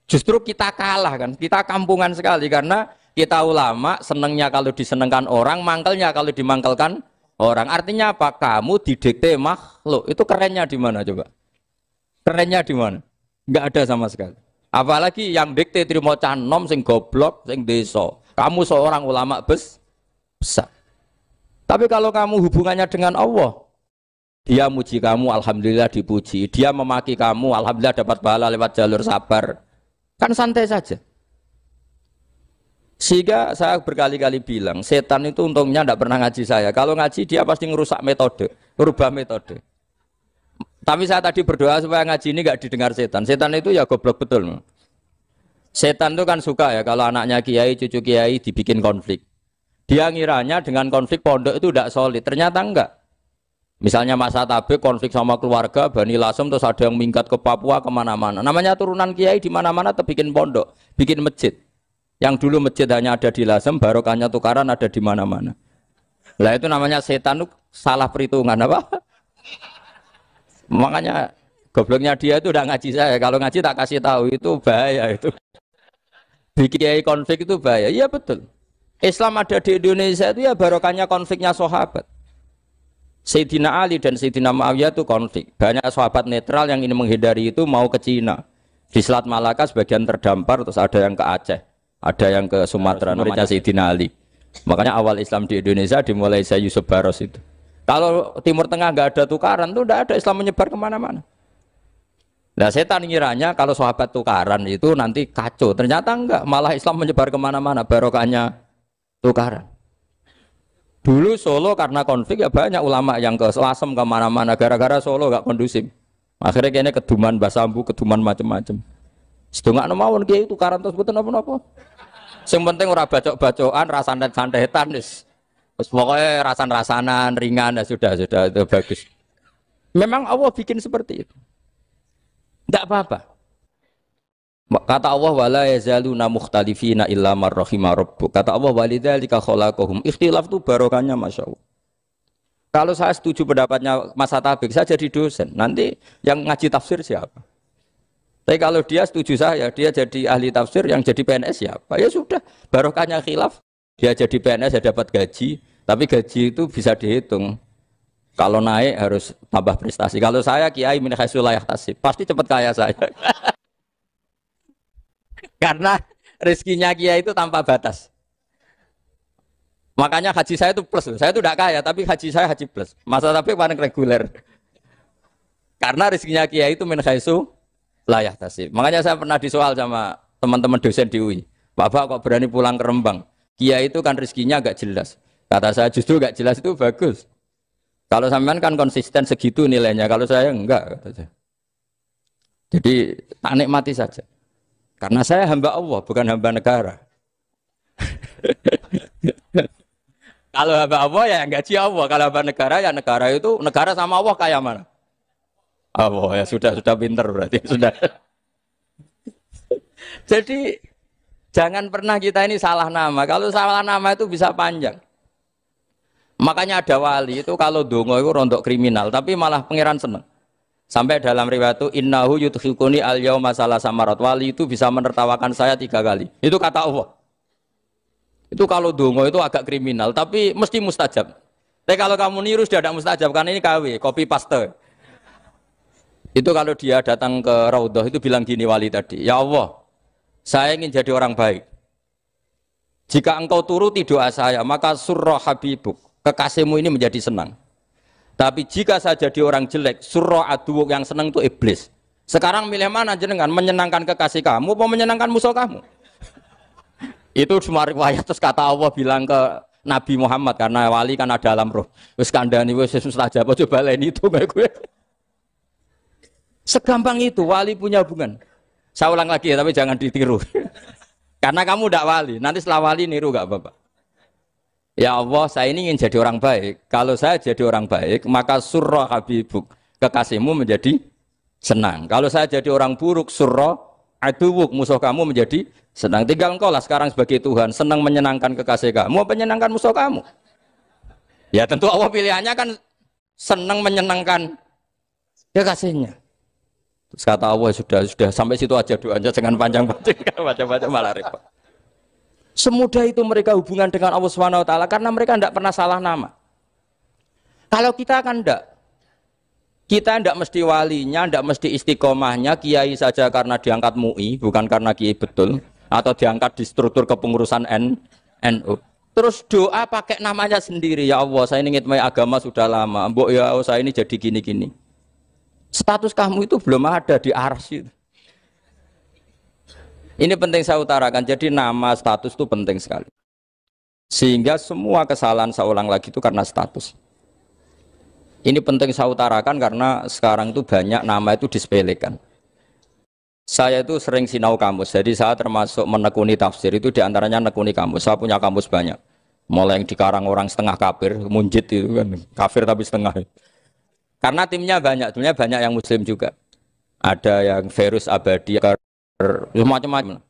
Justru kita kalah kan, kita kampungan sekali karena kita ulama senengnya kalau disenengkan orang, mangkelnya kalau dimangkelkan orang. Artinya apa? Kamu didikte makhluk. Itu kerennya di mana coba? Kerennya di mana? Enggak ada sama sekali. Apalagi yang dikte trimo canom sing goblok sing desa. Kamu seorang ulama besar. Tapi kalau kamu hubungannya dengan Allah, dia muji kamu, alhamdulillah dipuji. Dia memaki kamu, alhamdulillah dapat pahala lewat jalur sabar. Kan santai saja. Sehingga saya berkali-kali bilang, setan itu untungnya tidak pernah ngaji saya. Kalau ngaji dia pasti ngerusak metode, merubah metode. Tapi saya tadi berdoa supaya ngaji ini nggak didengar setan. Setan itu ya goblok betul. Setan itu kan suka ya kalau anaknya kiai, cucu kiai dibikin konflik. Dia ngiranya dengan konflik pondok itu tidak solid. Ternyata enggak. Misalnya masa tabik konflik sama keluarga, Bani Lasem, terus ada yang minggat ke Papua kemana-mana. Namanya turunan kiai di mana-mana terbikin pondok, bikin masjid. Yang dulu masjid hanya ada di Lasem, barokahnya tukaran ada di mana-mana. Lah itu namanya setan itu salah perhitungan apa? Makanya gobloknya dia itu udah ngaji saya. Kalau ngaji tak kasih tahu itu bahaya itu. Bikin konflik itu bahaya. Iya betul. Islam ada di Indonesia itu ya barokahnya konfliknya sahabat. Sayyidina Ali dan Sayyidina Muawiyah itu konflik. Banyak sahabat netral yang ingin menghindari itu mau ke Cina. Di Selat Malaka sebagian terdampar, terus ada yang ke Aceh, ada yang ke Sumatera, namanya Sayyidina Ali. Makanya awal Islam di Indonesia dimulai Syekh Yusuf Baros itu. Kalau Timur Tengah nggak ada tukaran, itu tidak ada Islam menyebar kemana-mana. Nah setan ngiranya kalau sahabat tukaran itu nanti kacau. Ternyata enggak, malah Islam menyebar kemana-mana, barokahnya tukaran. Dulu Solo karena konflik ya banyak ulama yang ke Lasem kemana-mana, gara-gara Solo nggak kondusif. Akhirnya kayaknya keduman basambu, keduman macam-macam. Sedungak mawon kiai tukaran terus betul apa-apa. Yang penting ora bacok-bacokan, rasan-santetan wis. Terus pokoknya rasan-rasanan, ringan, ya sudah itu bagus. Memang Allah bikin seperti itu. Tidak apa-apa. Kata Allah wala yazaluna mukhtalifina illa man rahima rabbuk. Kata Allah walidzalika khalaqahum. Ikhtilaf itu barokahnya masyaallah. Kalau saya setuju pendapatnya Mas Atabik, saya jadi dosen. Nanti yang ngaji tafsir siapa? Tapi kalau dia setuju saya, dia jadi ahli tafsir, yang jadi PNS siapa? Ya sudah, barokahnya khilaf. Dia jadi PNS, dia dapat gaji, tapi gaji itu bisa dihitung. Kalau naik harus tambah prestasi. Kalau saya kiai min haitsu la yahtasib, pasti cepat kaya saya. Karena rezekinya kiai itu tanpa batas. Makanya haji saya itu plus. Saya itu tidak kaya, tapi haji saya haji plus. Masa tapi paling reguler. Karena rezekinya kiai itu min haitsu la yahtasib. Makanya saya pernah disoal sama teman-teman dosen di UI. Bapak kok berani pulang ke Rembang? Kiai itu kan rezekinya agak jelas. Kata saya justru agak jelas itu bagus. Kalau sampean kan konsisten segitu nilainya, kalau saya enggak. Kata saya. Jadi tak nikmati saja. Karena saya hamba Allah, bukan hamba negara. Kalau hamba Allah ya gaji Allah. Kalau hamba negara ya negara itu, negara sama Allah kayak mana? Allah ya sudah pinter berarti sudah. Jadi jangan pernah kita ini salah nama. Kalau salah nama itu bisa panjang. Makanya ada wali itu kalau dongo itu rontok kriminal, tapi malah pangeran seneng. Sampai dalam riwayat itu innahu yudkhiluni al-yauma salasa marat. Wali itu bisa menertawakan saya 3 kali. Itu kata Allah. Itu kalau dongo itu agak kriminal, tapi mesti mustajab. Tapi kalau kamu niru sudah tidak mustajab, karena ini KW, copy paste. Itu kalau dia datang ke Raudhah itu bilang gini wali tadi, ya Allah, saya ingin jadi orang baik. Jika engkau turuti doa saya, maka surra habibuk, kekasihmu ini menjadi senang. Tapi jika saya jadi orang jelek, surra aduwuk, yang senang itu iblis. Sekarang milih mana jenengan? Menyenangkan kekasih kamu apa menyenangkan musuh kamu? Itu semua riwayat terus kata Allah bilang ke Nabi Muhammad karena wali kan ada alam roh. Wis kandhani wis mustajab coba leni itu kayak gue. Segampang itu wali punya hubungan. Saya ulang lagi ya, tapi jangan ditiru. Karena kamu tidak wali, nanti setelah wali niru gak apa-apa. Ya Allah, saya ini ingin jadi orang baik. Kalau saya jadi orang baik, maka surra habibuk, kekasihmu menjadi senang. Kalau saya jadi orang buruk, surra aduwuk, musuh kamu menjadi senang. Tinggal engkau lah sekarang sebagai Tuhan, senang menyenangkan kekasih kamu, menyenangkan musuh kamu. Ya tentu Allah pilihannya kan senang menyenangkan kekasihnya. Terus kata Allah sudah sampai situ aja doanya, jangan panjang-panjang, baca-baca malah repot. Semudah itu mereka hubungan dengan Allah Subhanahu wa taala karena mereka tidak pernah salah nama. Kalau kita kan tidak. Kita tidak mesti walinya, tidak mesti istiqomahnya, kiai saja karena diangkat MUI, bukan karena kiai betul, atau diangkat di struktur kepengurusan NU. Terus doa pakai namanya sendiri, ya Allah saya ini ngitmai agama sudah lama, mbok ya Allah saya ini jadi gini-gini. Status kamu itu belum ada di arsy. Ini penting saya utarakan, jadi nama status itu penting sekali. Sehingga semua kesalahan saya ulang lagi itu karena status. Ini penting saya utarakan karena sekarang itu banyak nama itu disepelekan. Saya itu sering sinau kamus, jadi saya termasuk menekuni tafsir itu diantaranya menekuni kamus. Saya punya kamus banyak, mulai yang dikarang orang setengah kafir, munjid itu kan, kafir tapi setengah. Karena timnya banyak yang muslim juga. Ada yang virus abadi, macam-macam.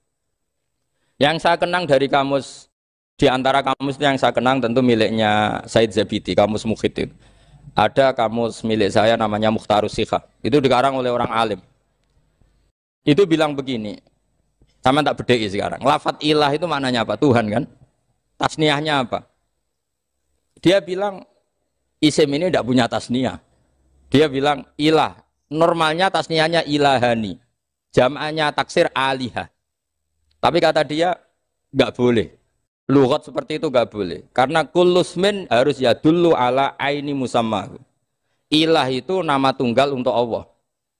Yang saya kenang dari kamus, di antara kamus yang saya kenang tentu miliknya Said Zabidi, kamus Mukhid itu. Ada kamus milik saya namanya Mukhtarus Sikha. Itu dikarang oleh orang alim. Itu bilang begini, sama tak bedai sekarang. Lafat ilah itu maknanya apa? Tuhan kan? Tasniahnya apa? Dia bilang isim ini tidak punya tasniah. Dia bilang ilah. Normalnya tasniahnya ilahani. Jam'anya taksir alihah. Tapi kata dia nggak boleh. Lughat seperti itu nggak boleh. Karena kullusmin harus yadullu ala aini musammahu. Ilah itu nama tunggal untuk Allah.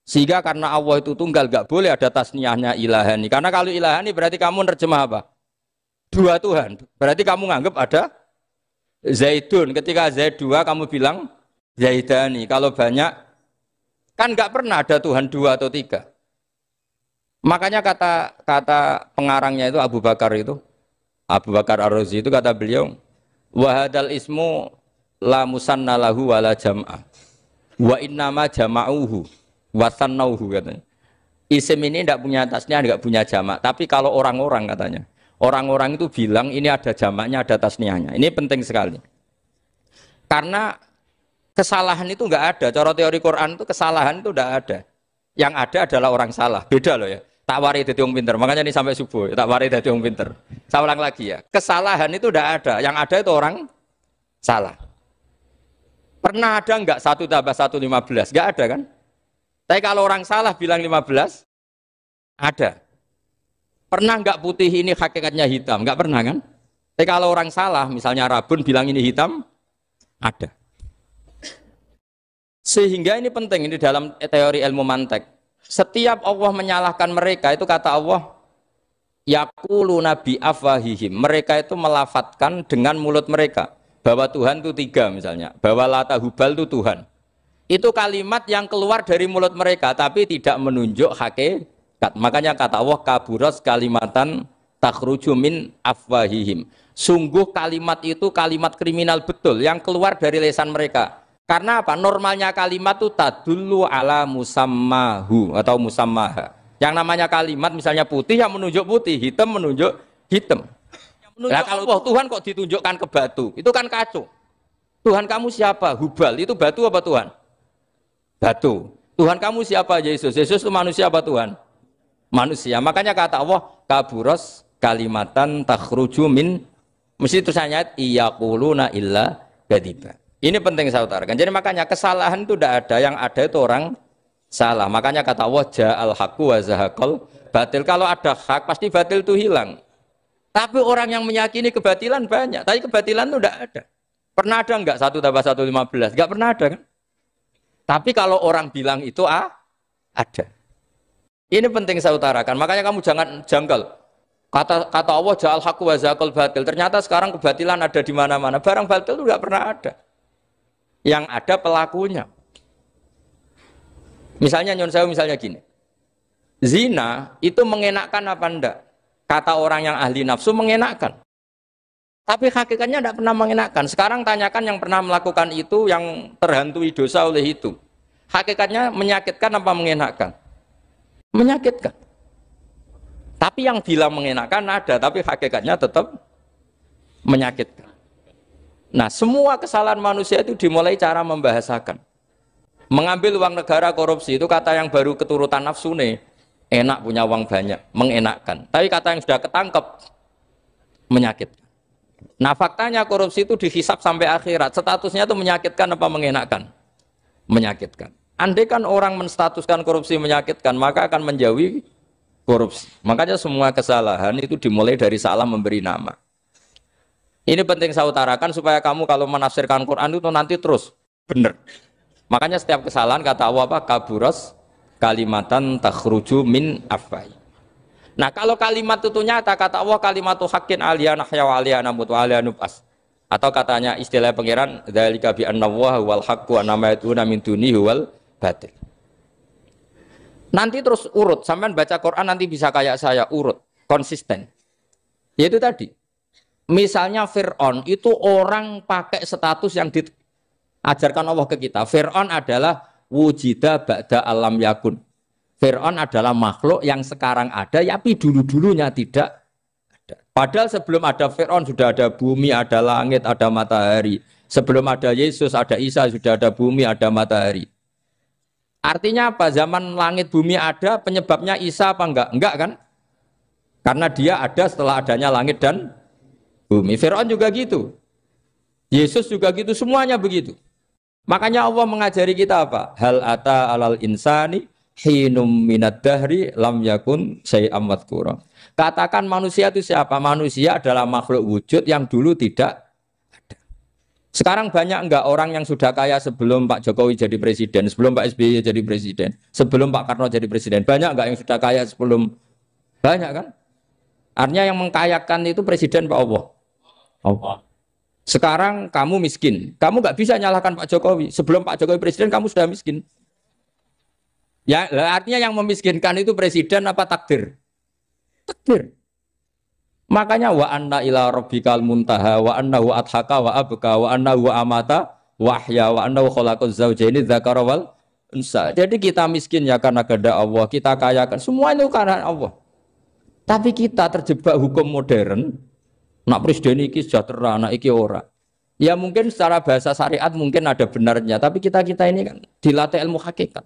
Sehingga karena Allah itu tunggal nggak boleh ada tasniahnya ilahani. Karena kalau ilahani berarti kamu nerjemah apa? Dua Tuhan. Berarti kamu nganggap ada Zaidun. Ketika Zaid dua kamu bilang Zaidani. Kalau banyak kan nggak pernah ada Tuhan dua atau tiga. Makanya kata pengarangnya itu Abu Bakar Ar-Razi itu kata beliau, wahadal ismu la musanna lahu wala jam'ah wa innama jama'uhu wa sannauhu katanya. Isim ini tidak punya tasniah, tidak punya jamak. Tapi kalau orang-orang katanya, orang-orang itu bilang ini ada jamaknya, ada tasniahnya. Ini penting sekali. Karena kesalahan itu enggak ada. Cara teori Quran itu kesalahan itu enggak ada. Yang ada adalah orang salah. Beda loh ya. Tak wari dadi wong pinter. Makanya ini sampai subuh, tak wari dadi wong pinter. Saya ulang lagi ya. Kesalahan itu enggak ada. Yang ada itu orang salah. Pernah ada enggak 1 tambah 1 15? Enggak ada kan? Tapi kalau orang salah bilang 15, ada. Pernah enggak putih ini hakikatnya hitam? Enggak pernah kan? Tapi kalau orang salah, misalnya Rabun bilang ini hitam, ada. Sehingga ini penting, ini dalam teori ilmu mantek. Setiap Allah menyalahkan mereka, itu kata Allah, yaqulu nabi afwahihim. Mereka itu melafatkan dengan mulut mereka. Bahwa Tuhan itu 3 misalnya. Bahwa Lata Hubal itu Tuhan. Itu kalimat yang keluar dari mulut mereka, tapi tidak menunjuk hakikat. Makanya kata Allah, kaburas kalimatan takhruju min afwahihim. Sungguh kalimat itu kalimat kriminal betul, yang keluar dari lisan mereka. Karena apa? Normalnya kalimat itu tadullu ala musammahu atau musammaha. Yang namanya kalimat misalnya putih yang menunjuk putih, hitam menunjuk hitam. Nah, kalau Tuhan kok ditunjukkan ke batu, itu kan kacau. Tuhan kamu siapa? Hubal, itu batu apa Tuhan? Batu. Tuhan kamu siapa? Yesus. Yesus itu manusia apa Tuhan? Manusia. Makanya kata Allah, kaburos kalimatan takhruju min, mesti tulisannya iyaquluna illa kadiba. Ini penting saya utarakan. Jadi makanya kesalahan itu tidak ada, yang ada itu orang salah. Makanya kata Allah, ja'al haqqu wa zahaqal batil. Kalau ada hak pasti batil itu hilang. Tapi orang yang meyakini kebatilan banyak, tapi kebatilan itu tidak ada. Pernah ada enggak 1 tambah 1 15? Enggak pernah ada kan? Tapi kalau orang bilang itu ada. Ini penting saya utarakan. Makanya kamu jangan janggal. Kata Allah ja'al haqqu wa zaqal batil. Ternyata sekarang kebatilan ada di mana-mana. Barang batil itu tidak pernah ada. Yang ada pelakunya. Misalnya nyon saya misalnya gini. Zina itu mengenakkan apa enggak? Kata orang yang ahli nafsu mengenakkan. Tapi hakikatnya tidak pernah mengenakkan. Sekarang tanyakan yang pernah melakukan itu, yang terhantui dosa oleh itu. Hakikatnya menyakitkan apa mengenakkan? Menyakitkan. Tapi yang bilang mengenakkan ada, tapi hakikatnya tetap menyakitkan. Nah, semua kesalahan manusia itu dimulai cara membahasakan. Mengambil uang negara korupsi itu kata yang baru keturutan nafsu nih. Enak punya uang banyak, mengenakkan. Tapi kata yang sudah ketangkep, menyakitkan. Nah, faktanya korupsi itu dihisap sampai akhirat. Statusnya itu menyakitkan apa mengenakkan? Menyakitkan. Andai kan orang menstatuskan korupsi menyakitkan, maka akan menjauhi korupsi. Makanya semua kesalahan itu dimulai dari salah memberi nama. Ini penting saya utarakan supaya kamu kalau menafsirkan Quran itu nanti terus benar. Makanya setiap kesalahan kata Allah apa? Kaburas kalimatan takhruju min afwai. Nah, kalau kalimat itu nyata kata Allah kalimatu haqqin aliyana ya wa aliyana mut wa aliyana nubas. Atau katanya istilah pangeran dzalika bi anna wal haqqu wa ma yatuna min dunihi wal batil. Nanti terus urut, sampean baca Quran nanti bisa kayak saya urut, konsisten. Yaitu tadi. Misalnya Fir'aun itu orang pakai status yang diajarkan Allah ke kita. Fir'aun adalah wujida ba'da alam yakun. Fir'aun adalah makhluk yang sekarang ada, tapi dulu-dulunya tidak ada. Padahal sebelum ada Fir'aun sudah ada bumi, ada langit, ada matahari. Sebelum ada Yesus, ada Isa, sudah ada bumi, ada matahari. Artinya apa? Zaman langit bumi ada, penyebabnya Isa apa enggak? Enggak kan? Karena dia ada setelah adanya langit dan bumi. Fir'aun juga gitu. Yesus juga gitu, semuanya begitu. Makanya Allah mengajari kita apa? Hal ata alal insani hinum minad dahri lam yakun syai'am madhkura. Katakan manusia itu siapa? Manusia adalah makhluk wujud yang dulu tidak ada. Sekarang banyak enggak orang yang sudah kaya sebelum Pak Jokowi jadi presiden, sebelum Pak SBY jadi presiden, sebelum Pak Karno jadi presiden? Banyak enggak yang sudah kaya sebelum? Banyak kan? Artinya yang mengkayakan itu presiden Pak Allah. Allah. Sekarang kamu miskin, kamu nggak bisa nyalahkan Pak Jokowi. Sebelum Pak Jokowi presiden, kamu sudah miskin. Ya, artinya yang memiskinkan itu presiden apa takdir? Takdir. Makanya wa anna ila rabbikal muntaha wa annahu adhaka wa abka wa annahu amata wa ahya wa annahu khalaqaz zawjaini dzakara wal unsa. Jadi kita miskin ya karena kehendak Allah, kita kaya kan semua itu karena Allah. Tapi kita terjebak hukum modern. Nak presiden iki sejahtera, nak iki ora. Ya mungkin secara bahasa syariat mungkin ada benarnya, tapi kita ini kan dilatih ilmu hakikat.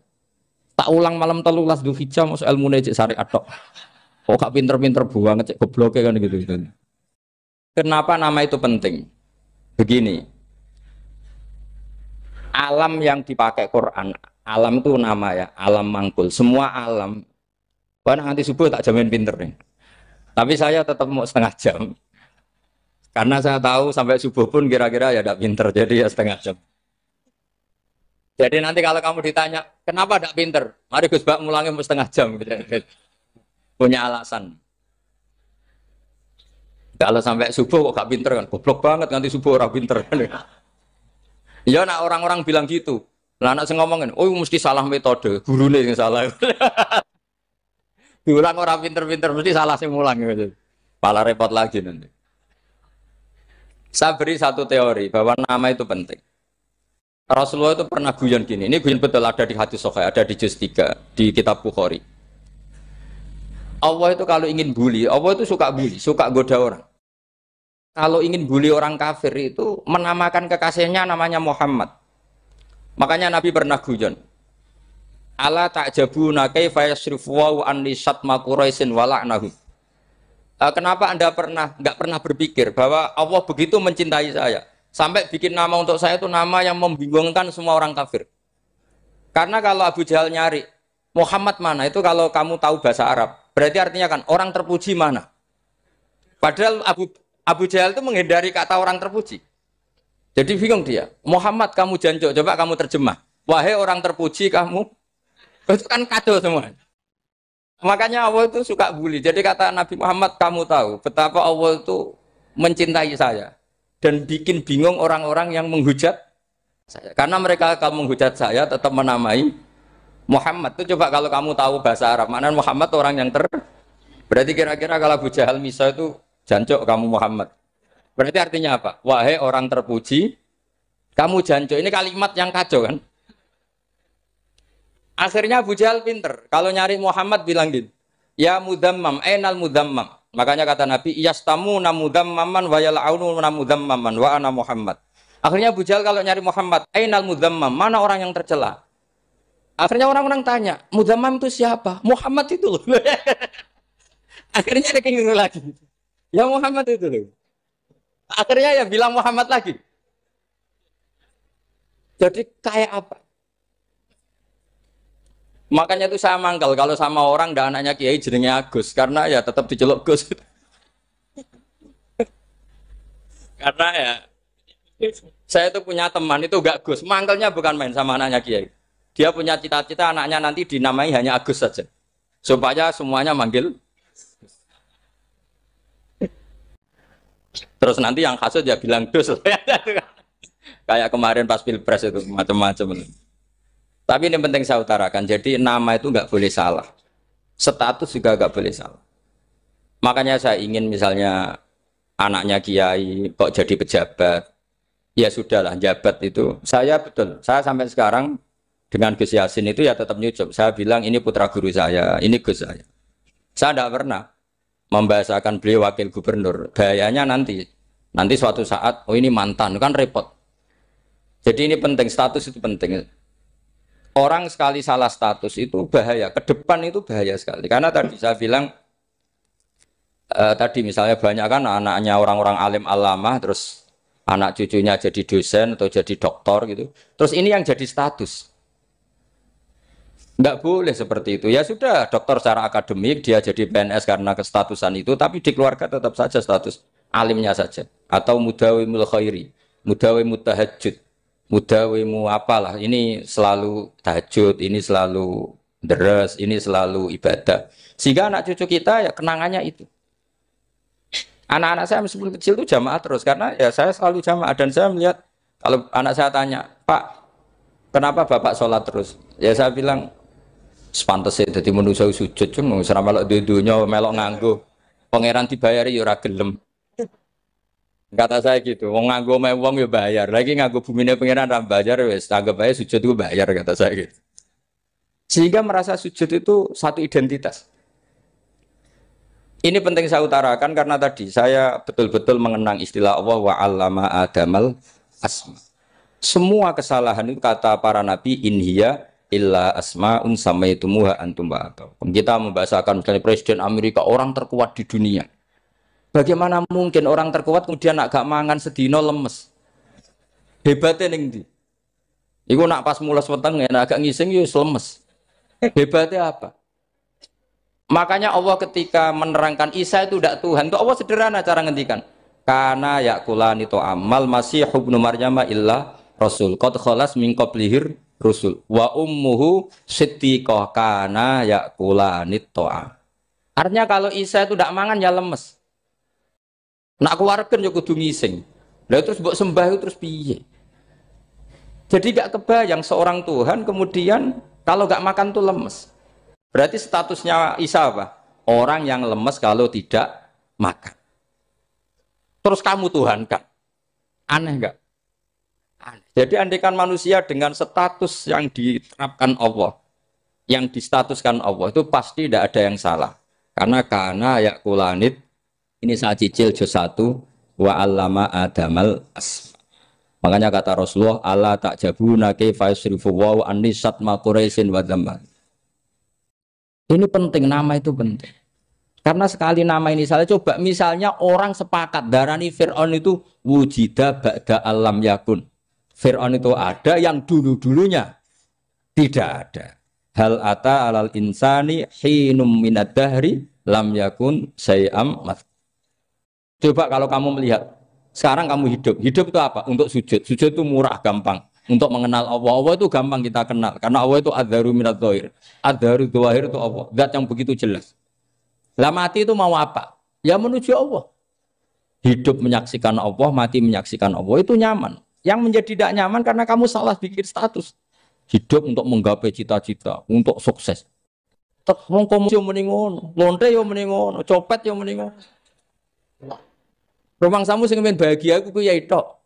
Tak ulang malam 13 Dzulhijjah masuk ilmu cek syariat tok. Kok gak pinter-pinter banget cek gobloke kan gitu. Kenapa nama itu penting? Begini. Alam yang dipakai Quran, alam itu nama ya, alam mangkul. Semua alam. Wah nanti subuh tak jamin pinter nih. Tapi saya tetap mau setengah jam. Karena saya tahu sampai subuh pun kira-kira ya tidak pinter, jadi ya setengah jam. Jadi nanti kalau kamu ditanya, kenapa tidak pinter? Mari Gus Bak mulangnya mau setengah jam. Punya alasan. Kalau sampai subuh kok gak pinter kan? Goblok banget nanti subuh orang pinter. Ya nak orang-orang bilang gitu. Lah anak saya ngomongin, oh mesti salah metode, gurunya yang salah. Diulang orang pinter-pinter, mesti salah sih mulang. Malah repot lagi nanti. Saya beri satu teori bahwa nama itu penting. Rasulullah itu pernah guyon gini. Ini guyon betul ada di hadis Sahih, ada di juz 3 di kitab Bukhari. Allah itu kalau ingin bully, Allah itu suka bully, suka goda orang. Kalau ingin bully orang kafir itu menamakan kekasihnya namanya Muhammad. Makanya Nabi pernah guyon. Ala ta'jabuna kaifa yasrifu wa anni syatma Quraisyin wa la'nahu. Kenapa Anda nggak pernah berpikir bahwa Allah begitu mencintai saya sampai bikin nama untuk saya itu nama yang membingungkan semua orang kafir? Karena kalau Abu Jahal nyari Muhammad mana itu kalau kamu tahu bahasa Arab berarti artinya kan orang terpuji mana? Padahal Abu Jahal itu menghindari kata orang terpuji. Jadi bingung dia. Muhammad kamu jancuk, coba kamu terjemah. Wahai orang terpuji kamu, itu kan kado semua. Makanya Allah itu suka bully. Jadi kata Nabi Muhammad, kamu tahu betapa Allah itu mencintai saya dan bikin bingung orang-orang yang menghujat saya. Karena mereka kalau menghujat saya tetap menamai Muhammad. Itu coba kalau kamu tahu bahasa Arab, maknanya Muhammad orang yang berarti kira-kira kalau Abu Jahal Misa itu jancuk kamu Muhammad. Berarti artinya apa? Wahai orang terpuji, kamu jancuk. Ini kalimat yang kacau kan? Akhirnya Abu Jahal pinter. Kalau nyari Muhammad bilang gitu. Ya mudammam, enal mudammam. Makanya kata Nabi, yastamu namudammaman wa yal'aunu namudammaman wa ana Muhammad. Akhirnya Abu Jahal kalau nyari Muhammad, enal mudammam, mana orang yang tercela? Akhirnya orang-orang tanya, mudammam itu siapa? Muhammad itu loh. Akhirnya dia keliru lagi. Ya Muhammad itu loh. Akhirnya ya bilang Muhammad lagi. Jadi kayak apa? Makanya itu saya mangkal kalau sama orang dan anaknya Kiai jenenge Agus karena ya tetap diceluk Gus. Karena ya saya itu punya teman itu gak Gus, mangkalnya bukan main sama anaknya Kiai. Dia punya cita-cita anaknya nanti dinamai hanya Agus saja. Supaya semuanya manggil. Terus nanti yang hasut ya bilang Dus. Kayak kemarin pas Pilpres itu macam-macam. Tapi ini penting saya utarakan, jadi nama itu nggak boleh salah, status juga nggak boleh salah. Makanya saya ingin misalnya anaknya Kiai kok jadi pejabat, ya sudahlah jabat itu. Saya betul, saya sampai sekarang dengan Gus Yasin itu ya tetap nyucup. Saya bilang ini putra guru saya, ini Gus saya. Saya tidak pernah membahasakan beliau wakil gubernur. Bahayanya nanti suatu saat, oh ini mantan, kan repot. Jadi ini penting, status itu penting. Orang sekali salah status itu bahaya, ke depan itu bahaya sekali. Karena tadi saya bilang, tadi misalnya banyak kan anaknya orang-orang alim alamah, terus anak cucunya jadi dosen atau jadi doktor gitu. Terus ini yang jadi status. Nggak boleh seperti itu. Ya sudah, dokter secara akademik, dia jadi PNS karena kestatusan itu, tapi di keluarga tetap saja status alimnya saja. Atau mudawimul khairi, mudawimul tahajud. Mudawimu apalah, ini selalu tahajud, ini selalu deres, ini selalu ibadah. Sehingga anak cucu kita ya kenangannya itu. Anak-anak saya meskipun kecil itu jamaah terus, karena ya saya selalu jamaah. Dan saya melihat, kalau anak saya tanya, Pak, kenapa Bapak sholat terus? Ya saya bilang, sepantasnya jadi manusia sujud, cuma selama melok dudunya, melok nganggo. Pangeran dibayari ya ora gelem. Kata saya gitu, wong nganggo mewong ya bayar, lagi nganggo bumine pengiran ra bayar wis anggap aja sujud itu bayar, kata saya gitu. Sehingga merasa sujud itu satu identitas. Ini penting saya utarakan karena tadi saya betul-betul mengenang istilah Allah wa 'allama Adamal asma. Semua kesalahan itu kata para nabi inhiya illa asmaun samaitumuha antum ba'atau. Kita membahasakan misalnya presiden Amerika orang terkuat di dunia. Bagaimana mungkin orang terkuat kemudian nak gak mangan sedino lemes? Hebatnya ning ndi? Iku nak pas mules weteng ya agak ngising ya lemes. Hebatnya apa? Makanya Allah ketika menerangkan Isa itu tidak Tuhan, itu Allah sederhana cara ngendikan. Kana yakulani to amal masih ibnu Maryam illa rasul. Qad khalas min qablihir rusul. Wa ummuhu siddiqah kana yakulani to'a. Artinya kalau Isa itu tidak mangan ya lemes. Nak keluarkan ya kudu ngising. Lah terus mbok sembah terus piye? Jadi gak kebayang seorang Tuhan kemudian kalau gak makan tuh lemes. Berarti statusnya Isa apa? Orang yang lemes kalau tidak makan. Terus kamu Tuhan kan? Aneh gak? Aneh. Jadi andaikan manusia dengan status yang diterapkan Allah, yang distatuskan Allah itu pasti tidak ada yang salah. Karena yakulanit. Ini saya cicil juz 1 wa 'allama Adamal asma. Makanya kata Rasulullah Allah tak jabuna kaifa yusrifu wa annisat ma quraisin wa dzamman. Ini penting, nama itu penting. Karena sekali nama ini salah, coba misalnya orang sepakat darani Fir'aun itu wujida ba'da alam yakun. Fir'aun itu ada yang dulu-dulunya tidak ada. Hal ata alal insani hinum minad dahri lam yakun sayam mat. Coba kalau kamu melihat, sekarang kamu hidup itu apa? Untuk sujud. Sujud itu murah, gampang. untuk mengenal Allah. Allah itu gampang kita kenal karena Allah itu adzaru minadz dzahir. Adzaru dzahir itu Allah, zat yang begitu jelas. Lah mati itu mau apa? Ya menuju Allah. Hidup menyaksikan Allah, mati menyaksikan Allah itu nyaman. Yang menjadi tidak nyaman karena kamu salah bikin status. Hidup untuk menggapai cita-cita, untuk sukses. Tek wong komo yo muni ngono, lonte yo muni ngono, copet yo muni ngono. Rumangsamu sing men bahagia aku ya tok.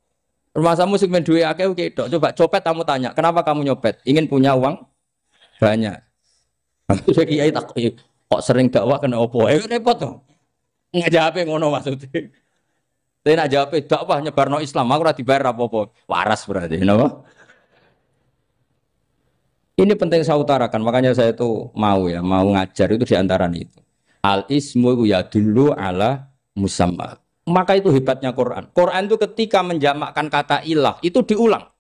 Rumangsamu sing men duwe akeh ku tok. Coba copet kamu tanya, kenapa kamu nyopet? Ingin punya uang banyak. Aku saya kiai tak kok sering dakwah kena opo? Repot to. Ngajape ngono maksudnya. Tapi nak jawab dakwah nyebarno Islam, aku ora dibayar apa-apa. Waras berarti, napa? Ini penting saya utarakan, makanya saya itu mau ngajar itu diantara itu. Al ismu ya dulu ala musamma. Maka itu hebatnya Quran. Quran itu ketika menjamakkan kata ilah itu diulang.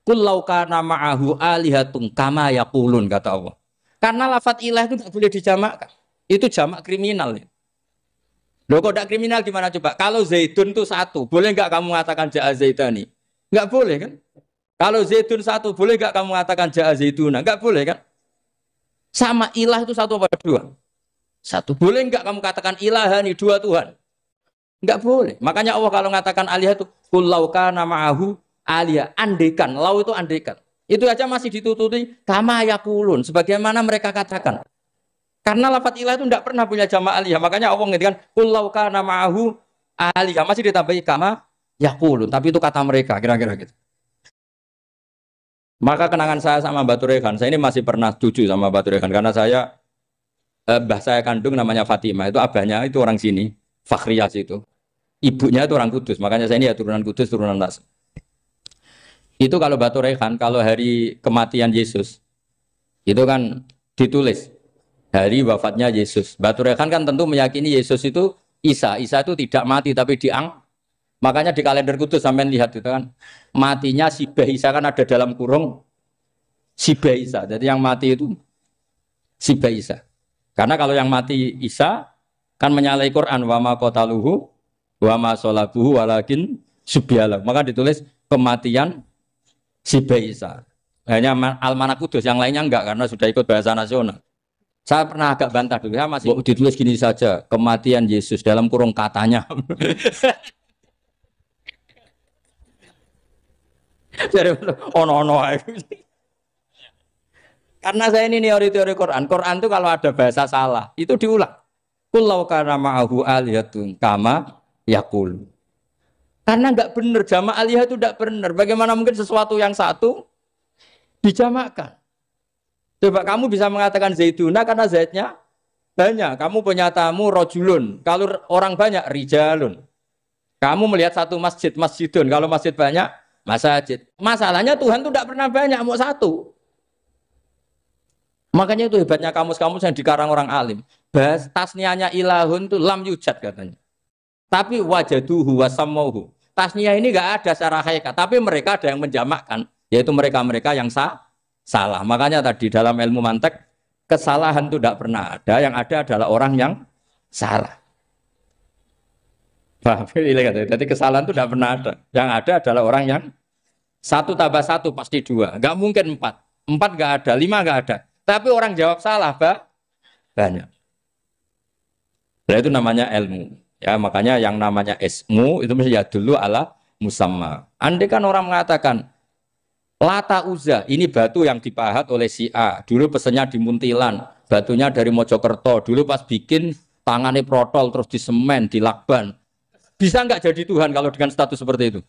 Qul law kana ma'ahu alihatun kama yaqulun kata Allah. Karena lafaz ilah itu tidak boleh dijamakkan. Itu jamak kriminal. Loh kok tidak kriminal gimana coba? Kalau Zaidun itu satu, boleh enggak kamu mengatakan ja'a Zaidani? Enggak boleh kan? Kalau Zaidun satu, boleh enggak kamu mengatakan ja'a Zaiduna? Enggak boleh kan? Sama ilah itu satu apa dua? Satu. Boleh enggak kamu katakan ilahani, dua Tuhan? Enggak boleh. Makanya Allah kalau mengatakan alihah itu qul law kana ma'ahu alihah, andekan. Lau itu andekan. Itu aja masih ditututi kama yaqulun, sebagaimana mereka katakan. Karena lafaz ilah itu tidak pernah punya jama' alihah. Makanya Allah mengatakan qul law kana ma'ahu alihah, masih ditambahi kama yaqulun, tapi itu kata mereka kira-kira gitu. Maka kenangan saya sama Mbak Turekan, saya ini masih pernah cucu sama Mbak Turekan karena saya mbah saya kandung namanya Fatimah, itu abahnya itu orang sini, Fakhriyah itu. Ibunya itu orang Kudus, makanya saya ini ya turunan Kudus, turunan Nas. Itu kalau Mbak Turekan, kalau hari kematian Yesus, itu kan ditulis hari wafatnya Yesus. Mbak Turekan kan tentu meyakini Yesus itu Isa itu tidak mati tapi makanya di kalender Kudus sampai lihat itu kan matinya Sibah Isa kan ada dalam kurung Sibah Isa. Jadi yang mati itu Sibah Isa. Karena kalau yang mati Isa kan menyalahi Quran wa ma qataluhu wa ma salabuhu walakin subyalah. Maka ditulis kematian Sibah Isa. Hanya Almanak Kudus, yang lainnya enggak karena sudah ikut bahasa nasional. Saya pernah agak bantah dulu, ya masih ditulis gini saja, kematian Yesus dalam kurung katanya. Jadi ono-ono. Karena saya ini teori Quran. Quran itu kalau ada bahasa salah, itu diulang. Qul law kana ma'ahu alihatun kama yaqul. Karena enggak benar, jama' alihah itu enggak benar. Bagaimana mungkin sesuatu yang satu dijamakkan? Coba kamu bisa mengatakan Zaiduna karena Zaidnya banyak. Kamu punya tamu rojulun. Kalau orang banyak rijalun. Kamu melihat satu masjid, masjidun. Kalau masjid banyak, masjid. Masalahnya Tuhan itu tidak pernah banyak, mau satu. Makanya itu hebatnya kamus-kamus yang dikarang orang alim. Bahas tasniahnya ilahun itu lam yujad katanya. Tapi wajaduhu wasamauhu. Tasniah ini enggak ada secara hakikat, tapi mereka ada yang menjamakkan, yaitu mereka-mereka yang salah. Makanya tadi dalam ilmu mantek kesalahan itu tidak pernah ada, yang ada adalah orang yang salah. Jadi kesalahan itu tidak pernah ada. Yang ada adalah orang yang satu tambah satu pasti dua. Enggak mungkin empat. Empat enggak ada, lima enggak ada. Tapi orang jawab salah, banyak. Nah, itu namanya ilmu. Ya, makanya yang namanya ismu itu mesti ya dulu ala musamma. Andai kan orang mengatakan Lata Uzza, ini batu yang dipahat oleh si A. Dulu pesennya di Muntilan, batunya dari Mojokerto. Dulu pas bikin tangannya protol terus disemen, dilakban. Bisa nggak jadi Tuhan kalau dengan status seperti itu?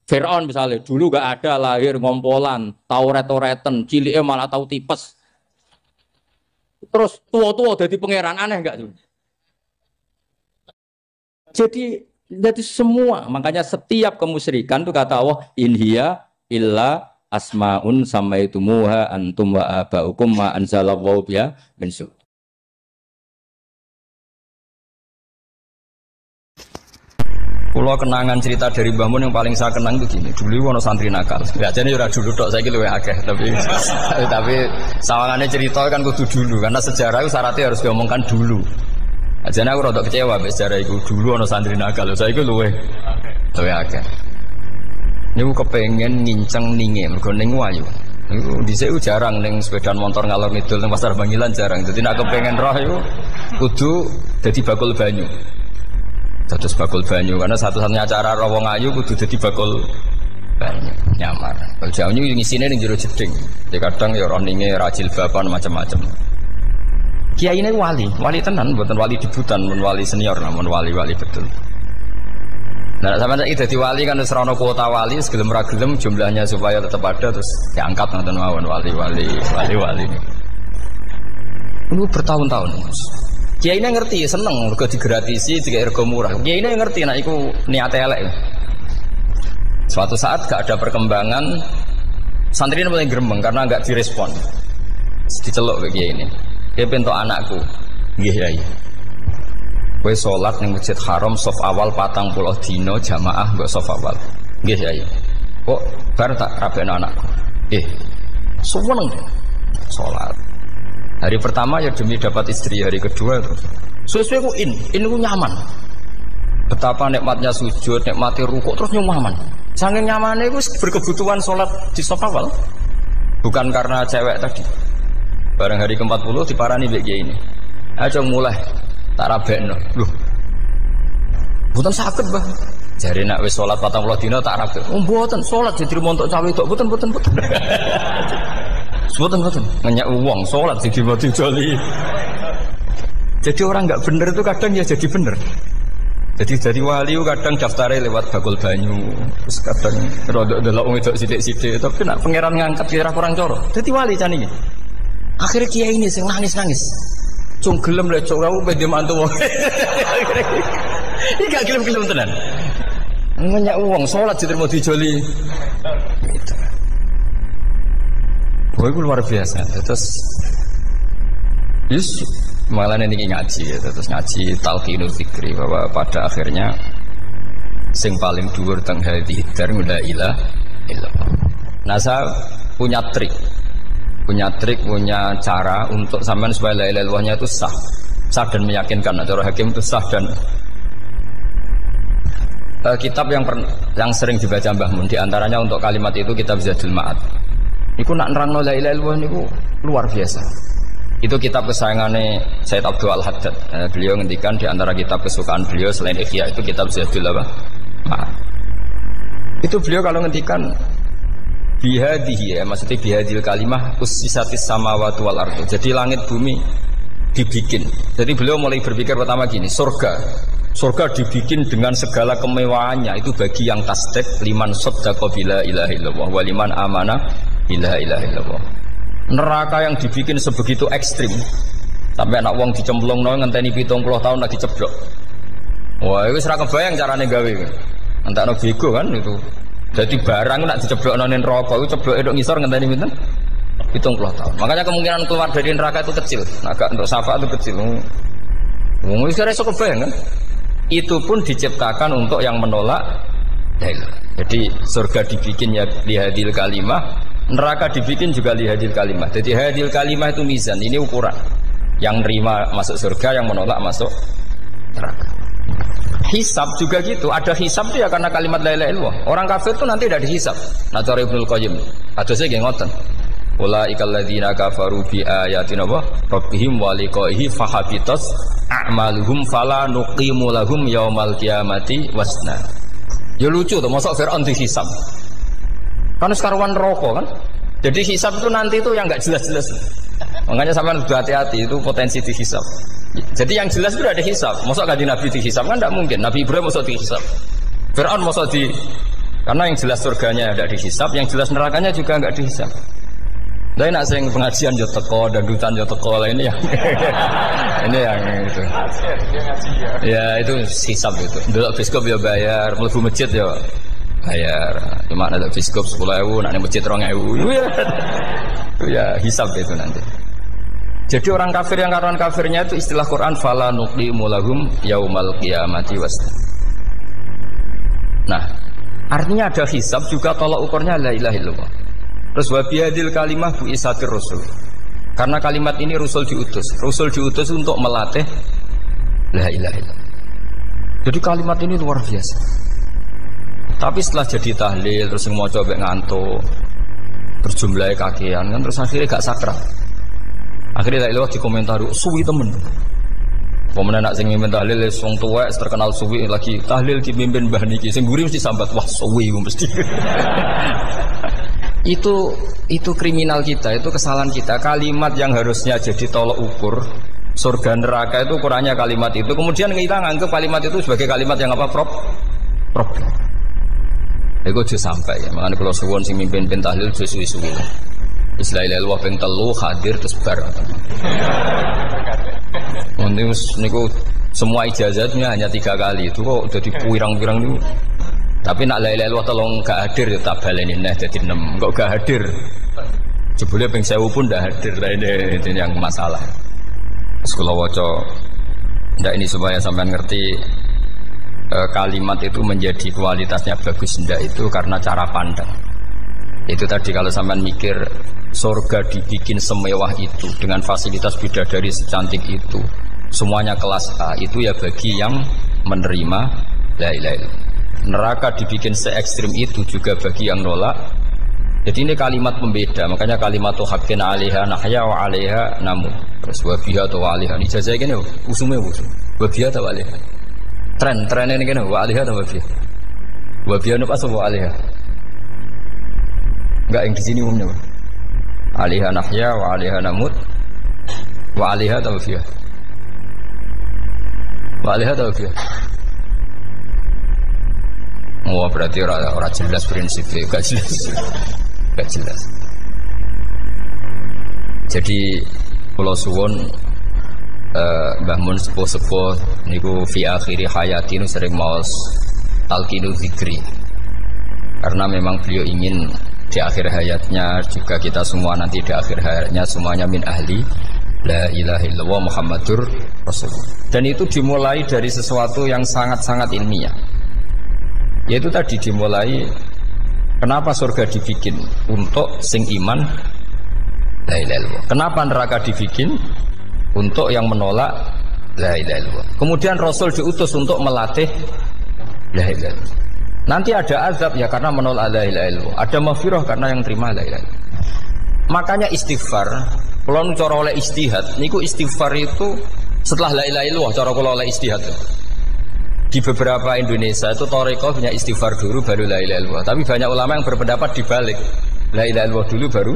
Fir'aun misalnya, dulu nggak ada lahir ngompolan, tahu retoreten, ciliknya malah tahu tipes. Terus tua-tua jadi pangeran, aneh nggak tuh? Jadi semua, makanya setiap kemusyrikan itu kata Allah, inhiya illa asmaun samaitumuha antum wa abaukum ma anzalallahu biha min sultan. Pulau kenangan cerita dari Mbah Mun yang paling saya kenang itu gini. Dulu ono santri nakal. Biasanya ora dulu tok, saiki luwih akeh, tapi sawangane cerita kan kudu dulu karena sejarah itu syaratnya harus diomongkan dulu. Ajane aku rada kecewa mek sejarah iku. Dulu ono santri nakal, saiki luwih akeh. Niku kepengen nginceng ninge mergo ning wayu. Niku dhisik jarang ning sepeda motor ngalor ngidul ning pasar Bangilan jarang. Dadi nek kepengen roh iku kudu dadi bakul banyu. Dados bakul banyu karena satu-satunya cara roh wong ayu kudu dadi bakul banyu nyamar. Bakul banyu ngisine ning jero jeding. Ya kadang ya roh ninge rajil bapan macam-macam. Kiai ini wali tenan, bukan wali debutan, bukan wali senior, namun wali betul. Nah, sama saya jadi wali kan serono kuota wali, segelem ragelem jumlahnya supaya tetap ada terus diangkat nonton mawon wali. Ini bertahun-tahun. Kiai ini ngerti, seneng, mergo digratisi, tiga ergo murah. Kiai ini ngerti, nah iku niat elek. Suatu saat gak ada perkembangan, santri ini mulai gremeng karena gak direspon, diceluk ke kiai ini. Dia pentok anakku, nggih Yai. Kowe salat ning Masjid Haram saf awal 40 dina jamaah mbok saf awal. Nggih Yai. Kok bar tak rabekno anakku. Nggih. Seneng salat. Hari pertama ya demi dapat istri, hari kedua terus. Suwe-suwe ku ku nyaman. Betapa nikmatnya sujud, nikmati rukuk terus nyaman. Saking nyamane iku berkebutuhan salat di saf awal. Bukan karena cewek tadi. Barang hari ke-40 diparani mbek kiai ini. Aja mulai tak rabekno. Lho. Mboten saged, Mbah. Jare nek wis salat 40 dina tak rabek. Oh, mboten salat jadi montok cawe tok. Mboten. Mboten. Ngenyak wong salat jadi mati joli. Jadi orang enggak bener itu kadang ya jadi bener. Jadi wali kadang daftarnya lewat bakul banyu. Terus kadang rodok delok wong wedok sithik-sithik, tapi nek pangeran ngangkat kira kurang coro. Dadi wali jane iki. Akhirnya kiai ini sing nangis. Cung gelem lek cok aku pede mantu wong. Iki gak gelem tenan. Ngenyak wong salat diterima dijoli. Gitu. Wah, itu luar biasa. Terus malah ini ngaji ya. Terus ngaji talqinul fikri bahwa pada akhirnya sing paling dhuwur teng hadhihi dar la ilaha illallah. Nah, saya punya trik, punya cara untuk sampean supaya la ilaha illallahnya itu sah dan meyakinkan. Cara hakim itu sah dan kitab yang sering dibaca Mbah Mun di antaranya untuk kalimat itu kitab Zadul Ma'ad. Iku nak nerangno la ilaha illallah niku luar biasa. Itu kitab kesayangannya Sayyid Abdul Al-Haddad. Beliau ngendikan di antara kitab kesukaan beliau selain Ihya itu kitab Zadul Ma'ad. Itu beliau kalau ngendikan bihadihi ya, maksudnya bihadil kalimah ussisatis samawati wal ardu. Jadi langit bumi dibikin. Jadi beliau mulai berpikir pertama gini, surga dibikin dengan segala kemewahannya itu bagi yang tasdik liman saddaqa bila ilaha illallah wa liman amana bila ilaha illallah. Neraka yang dibikin sebegitu ekstrim sampai anak wong dicemplungno ngenteni 70 tahun lagi ceblok. Wah, itu ora kebayang carane gawe. Entakno bego kan itu. Jadi barang nak diceblokno ning neraka iku cebloke tok ngisor ngenteni pinten? 70 tahun. Makanya kemungkinan keluar dari neraka itu kecil. Agak untuk syafaat itu kecil. Wong wis ora iso kebayang kan? Itu pun diciptakan untuk yang menolak dalil. Jadi surga dibikin ya lihadil kalimah, neraka dibikin juga lihadil kalimah. Jadi hadil kalimah itu mizan, ini ukuran. Yang nerima masuk surga, yang menolak masuk neraka. Hisab juga gitu, ada hisab itu ya karena kalimat la ilaha illallah. Orang kafir itu nanti tidak dihisab. Nah, cara Ibnul Qayyim, hadisnya nggih ngoten. Ulaikal ladzina kafaru bi ayatina rabbihim wa liqaihi fahabitat a'maluhum fala nuqimu lahum yaumal qiyamati wasna. Ya lucu tuh, masa Fir'aun dihisab. Kan sekaruan rokok kan. Jadi hisab itu nanti itu yang enggak jelas-jelas. Makanya sampean harus hati-hati, itu potensi dihisab. Jadi yang jelas itu ada hisab. Masa kanjeng Nabi dihisab kan enggak mungkin. Nabi Ibrahim masa dihisab. Fir'aun masa di karena yang jelas surganya ada dihisab, yang jelas nerakanya juga enggak dihisab. Lah nak sing pengajian yo teko, dangdutan yo teko lah ini yang ini yang itu. Ya itu hisab itu. Delok biskop yo bayar, mlebu masjid yo bayar. Cuma ada biskop 10.000, nak masjid 2.000. Itu ya hisab itu nanti. Jadi orang kafir yang karuan kafirnya itu istilah Quran fala nuqimu lahum yaumal qiyamati wasna. Nah, artinya ada hisab juga tolak ukurnya la ilaha illallah. Terus wabiyadil kalimah bu isatir rasul. Karena kalimat ini rasul diutus untuk melatih la ilaha illallah. Jadi kalimat ini luar biasa. Tapi setelah jadi tahlil terus yang mau coba ngantuk, terus jumlahnya kakean kan, terus akhirnya gak sakral. Akhirnya tak lewat di komentar suwi temen. Pemenang nak sing mimpin tahlil wong tuwek terkenal suwi lagi tahlil dipimpin Mbah niki sing mburi mesti sambat wah suwi mesti. Itu kriminal kita, itu kesalahan kita. Kalimat yang harusnya jadi tolok ukur surga neraka itu ukurannya kalimat itu. Kemudian kita nganggap kalimat itu sebagai kalimat yang apa? Problem. Itu aja sampai ya. Makanya kalau suwon sing mimpin tahlil aja suwi-suwi. Istilah ilmu ping telu hadir terus bar. Niku semua ijazahnya hanya 3 kali. Itu kok udah dipirang-pirang niku. Tapi nak la ilaha illallah tolong gak hadir ya tak baleni neh dadi 6. Kok gak hadir? Jebule ping 1000 pun ndak hadir. Itu yang masalah. Sekolah waca ndak ini supaya sampean ngerti kalimat itu menjadi kualitasnya bagus ndak itu karena cara pandang. Itu tadi kalau sampean mikir surga dibikin semewah itu dengan fasilitas bidadari secantik itu, semuanya kelas A, itu ya bagi yang menerima la ilaha illallah. Neraka dibikin se ekstrim itu juga bagi yang nolak. Jadi ini kalimat pembeda, makanya kalimat haqqin 'alaiha nahya wa 'alaiha namut. Terus wa biha wa 'alaiha. Ini jajah kene usume usul. Wa biha wa 'alaiha. Tren ini kene wa 'alaiha wa biha. Wa biha apa wa 'alaiha? Enggak yang di sini umumnya. 'Alaiha nahya wa 'alaiha namut. Wa 'alaiha wa biha. Wa 'alaiha wa biha. Oh berarti orang jelas prinsipnya, gak jelas. Jadi kalau suwon Mbah Mun sepuh-sepuh niku fi akhiri hayati nu sering maos talqinu zikri. Karena memang beliau ingin di akhir hayatnya juga kita semua nanti di akhir hayatnya semuanya min ahli la ilaha illallah Muhammadur Rasulullah. Dan itu dimulai dari sesuatu yang sangat-sangat ilmiah. Yaitu tadi dimulai kenapa surga dibikin untuk sing iman la ilaha illallah. Kenapa neraka dibikin untuk yang menolak la ilaha illallah. Kemudian Rasul diutus untuk melatih la ilaha illallah. Nanti ada azab ya karena menolak la ilaha illallah. Ada maghfirah karena yang terima la ilaha illallah. Makanya istighfar, kalau cara oleh istihad, niku istighfar itu setelah la ilaha illallah cara kula oleh istihad. Di beberapa Indonesia itu Toreko punya istighfar dulu baru la ilaha illallah. Tapi banyak ulama yang berpendapat dibalik, la ilaha illallah dulu baru.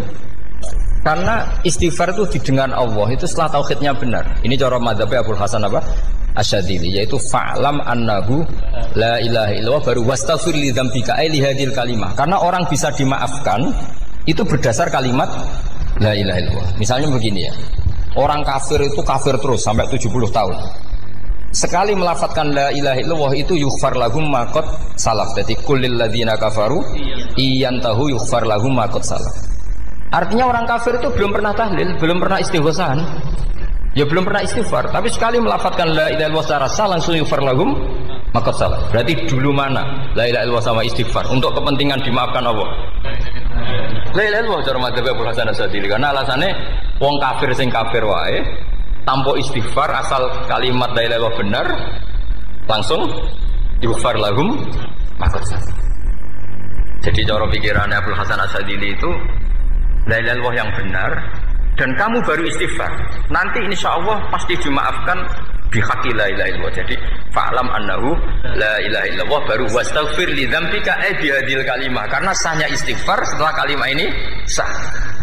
Karena istighfar itu didengar Allah itu setelah tauhidnya benar. Ini cara madzhabnya Abul Hasan apa? Asyadzili, yaitu fa'lam annahu la ilaha illallah baru wastaghfir li dzambika ai li hadil kalimah. Karena orang bisa dimaafkan itu berdasar kalimat la ilaha illallah. Misalnya begini ya. Orang kafir itu kafir terus sampai 70 tahun. Sekali melafatkan la ilaha illallah itu yughfar lahum ma qad salaf. Jadi kullil ladzina kafaru iyantahu yughfar lahum ma qad salaf. Artinya orang kafir itu belum pernah tahlil, belum pernah istighosah. Ya belum pernah istighfar, tapi sekali melafatkan la ilaha illallah secara sah langsung yughfar lahum ma qad salaf. Berarti dulu mana la ilaha illallah sama istighfar untuk kepentingan dimaafkan Allah? La ilaha illallah cara madzhab Abu Hasan Asyadzili karena alasannya wong kafir sing kafir wae tanpa istighfar asal kalimat la ilaha illallah benar langsung yughfar lahum maqad salaf. Jadi cara pikirannya Abdul Hasan Asyadzili itu la ilaha illallah yang benar dan kamu baru istighfar nanti insya Allah pasti dimaafkan bihaqqi la ilaha illallah. Jadi fa'lam annahu la ilaha illallah baru wastaghfir li dzambika bihadil kalimah karena sahnya istighfar setelah kalimat ini sah.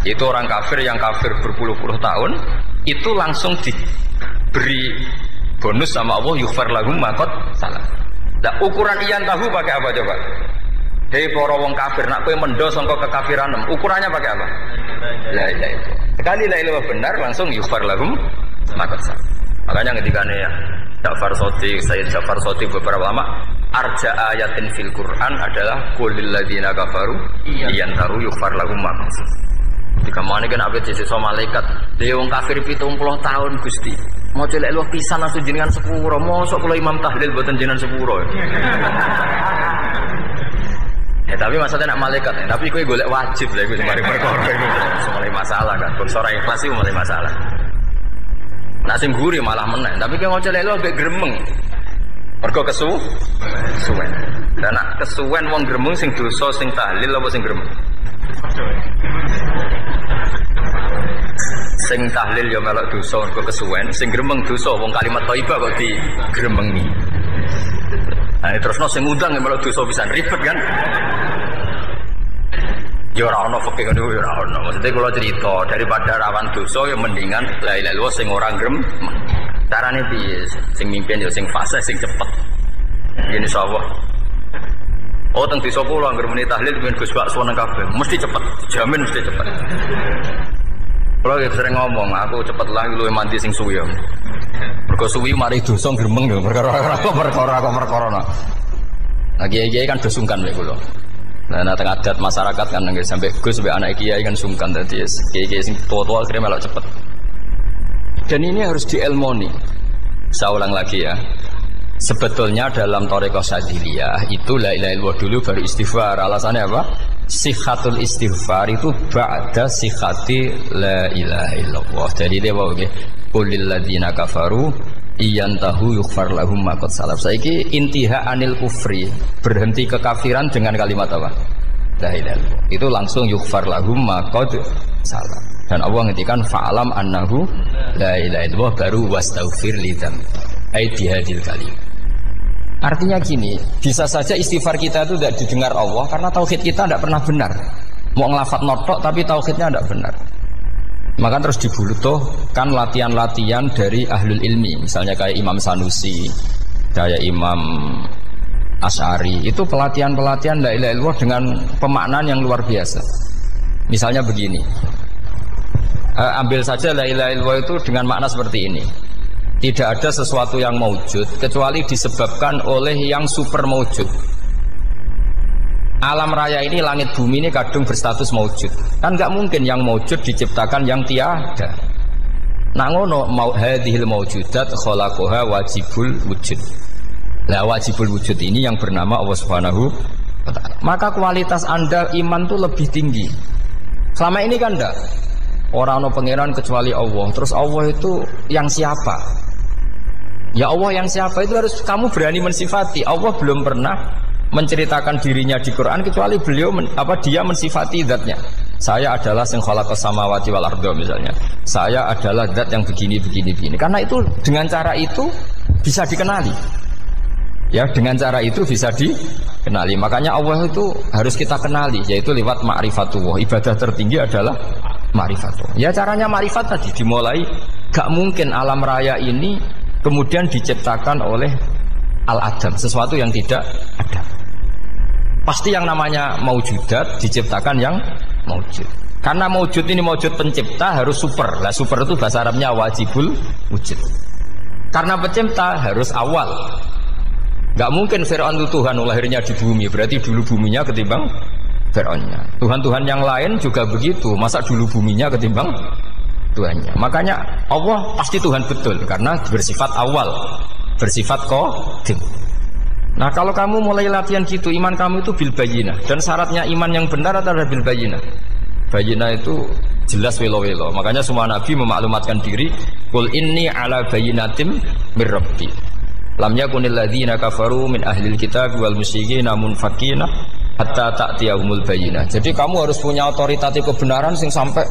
Itu orang kafir yang kafir berpuluh-puluh tahun itu langsung diberi bonus sama Allah yughfar lahum ma qad salaf. Nah, ukuran iyan tahu pakai apa coba? Hei para wong kafir nak kowe mendo sangka kekafiran, ukurannya pakai apa? La ilaha illallah. Sekali la ilaha benar langsung yughfar lahum ma qad salaf. Makanya ketika ya Ja'far Shadiq, Sayyid Ja'far Shadiq beberapa lama arja ayatin fil Quran adalah qulil ladzina kafaru iyantahu yughfar lahum ma qad salaf. Jika mana kan abet sisa malaikat dia wong kafir 70 tahun Gusti mau celek luwih pisan langsung jenengan sepuro mosok kula imam tahlil boten jenengan sepuro tapi maksudnya nak malaikat tapi kowe golek wajib lha iku mari perkara iku mulai masalah kan konsora ikhlas iku mulai masalah nak sing guri malah meneh tapi kowe mau celek luwih gremeng mergo kesuwen Dan nak kesuwen wong gremeng sing dosa sing tahlil apa sing gremeng? Sing tahlil ya melok dosa kok kesuwen, sing gremeng dosa wong kalimat thayyibah kok digremengi. Nah, terusno sing ngundang ya melok dosa pisan ribet kan? Ya ora ono fikih ngono ya ora ono. Maksudnya kula cerita daripada rawan dosa ya mendingan la ilaha illallah sing ora gremeng. Carane piye? Sing mimpin ya sing fasih sing cepet. Ngene sawah. Oh teng desa kula anggere muni tahlil ben Gus bakso nang kabeh mesti cepet, jamin mesti cepet. Kula ya sering ngomong, aku cepet lah luwih mandi sing suwi. Mergo suwi mari dosa gremeng lho, perkara. Nah kiai-kiai kan do sungkan mek kula. Nah teng adat masyarakat kan nggih sampai Gus sampai anak kiai kan sungkan dadi kiai-kiai sing tua-tua akhirnya melok cepet. Dan ini harus diilmoni. Saya ulang lagi ya. Sebetulnya dalam thariqah Syadziliyah itu la ilaha illallah dulu baru istighfar. Alasannya apa? Sihhatul istighfar itu ba'da sihhati la ilaha illallah. Jadi dia bawa nggih, qulil ladzina kafaru iyantahu yughfar lahum ma qad salaf. Saiki intiha anil kufri, berhenti kekafiran dengan kalimat apa? La ilaha illallah. Itu langsung yughfar lahum ma qad salaf. Dan Allah ngendikan fa'alam annahu la ilaha illallah baru wastaghfir lidzam. Ai bihadil kalim. Artinya gini, bisa saja istighfar kita itu tidak didengar Allah karena tauhid kita tidak pernah benar. Mau ngelafat notok tapi tauhidnya tidak benar. Maka terus dibutuhkan latihan-latihan dari ahlul ilmi, misalnya kayak Imam Sanusi, kayak Imam Asy'ari. Itu pelatihan-pelatihan la ilaha illallah dengan pemaknaan yang luar biasa. Misalnya begini, ambil saja la ilaha illallah itu dengan makna seperti ini. Tidak ada sesuatu yang maujud kecuali disebabkan oleh yang super maujud. Alam raya ini, langit bumi ini kadung berstatus maujud. Kan nggak mungkin yang maujud diciptakan yang tiada. Nah ngono hadhil maujudat khalaqaha wajibul wujud. Lah wajibul wujud ini yang bernama Allah Subhanahu wa ta'ala. Maka kualitas Anda iman itu lebih tinggi. Selama ini kan enggak. Orang no pangeran kecuali Allah. Terus Allah itu yang siapa? Ya Allah yang siapa itu harus kamu berani mensifati. Allah belum pernah menceritakan dirinya di Quran kecuali beliau dia mensifati zatnya. Saya adalah sing khalaqas samawati wal arda misalnya. Saya adalah zat yang begini. Karena itu dengan cara itu bisa dikenali. Ya, dengan cara itu bisa dikenali. Makanya Allah itu harus kita kenali, yaitu lewat ma'rifatullah. Ibadah tertinggi adalah ma'rifatullah. Ya caranya ma'rifat tadi dimulai. Gak mungkin alam raya ini kemudian diciptakan oleh al-adam, sesuatu yang tidak ada. Pasti yang namanya maujudat diciptakan yang maujud. Karena maujud ini maujud pencipta harus super. Lah super itu bahasa Arabnya wajibul wujud. Karena pencipta harus awal. Gak mungkin Fir'aun itu Tuhan lahirnya di bumi, berarti dulu buminya ketimbang Fir'aunnya. Tuhan-Tuhan yang lain juga begitu, masa dulu buminya ketimbang Tuhannya. Makanya Allah pasti Tuhan betul karena bersifat awal, bersifat qadim. Nah kalau kamu mulai latihan gitu, iman kamu itu bil bayyinah. Dan syaratnya iman yang benar adalah bil bayyinah. Bayyinah itu jelas welo-welo. Makanya semua nabi memaklumatkan diri, qul inni ala bayyinatim mir rabbi. Lam yakunil ladzina kafaru min ahlil kitab wal musyrikin munfakina hatta ta'tiyahumul bayyinah. Jadi kamu harus punya otoritatif kebenaran sing sampai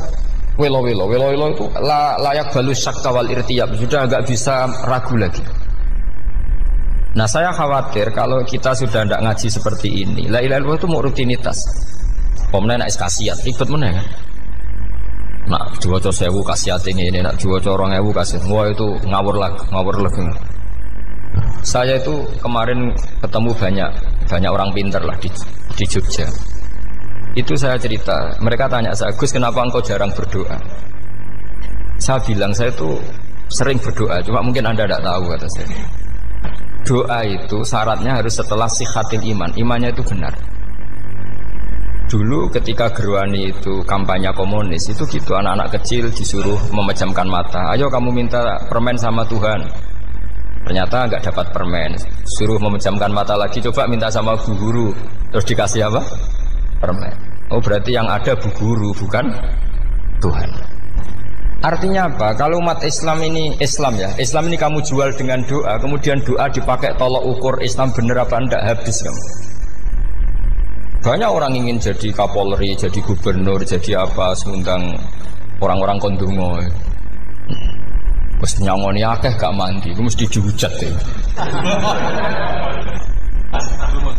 welo itu layak balus syakka wal irtiyab, sudah agak bisa ragu lagi. Nah saya khawatir kalau kita sudah tidak ngaji seperti ini, la ilaha illallah itu mau rutinitas. Pemenang nak kasiat ribet mana kan? Nak diwaca 1000 kasiat ini, nak diwaca 2000 kasiat, wah itu ngawur lagi. Saya itu kemarin ketemu banyak orang pintar lah di Jogja. Itu saya cerita, mereka tanya saya, Gus kenapa engkau jarang berdoa? Saya bilang saya itu sering berdoa, cuma mungkin Anda tidak tahu kata saya. Doa itu syaratnya harus setelah sihhatil iman, imannya itu benar. Dulu ketika Gerwani itu kampanye komunis itu gitu, anak-anak kecil disuruh memejamkan mata. Ayo kamu minta permen sama Tuhan. Ternyata nggak dapat permen, suruh memejamkan mata lagi, coba minta sama bu guru, terus dikasih apa? Permen. Oh berarti yang ada bu guru bukan Tuhan. Artinya apa? Kalau umat Islam ini Islam ini kamu jual dengan doa, kemudian doa dipakai tolok ukur Islam bener apa enggak, habis kamu. Banyak orang ingin jadi Kapolri, jadi gubernur, jadi apa, mengundang orang-orang kondungo. Wes nyangoni akeh gak mandi, itu mesti dihujat ya.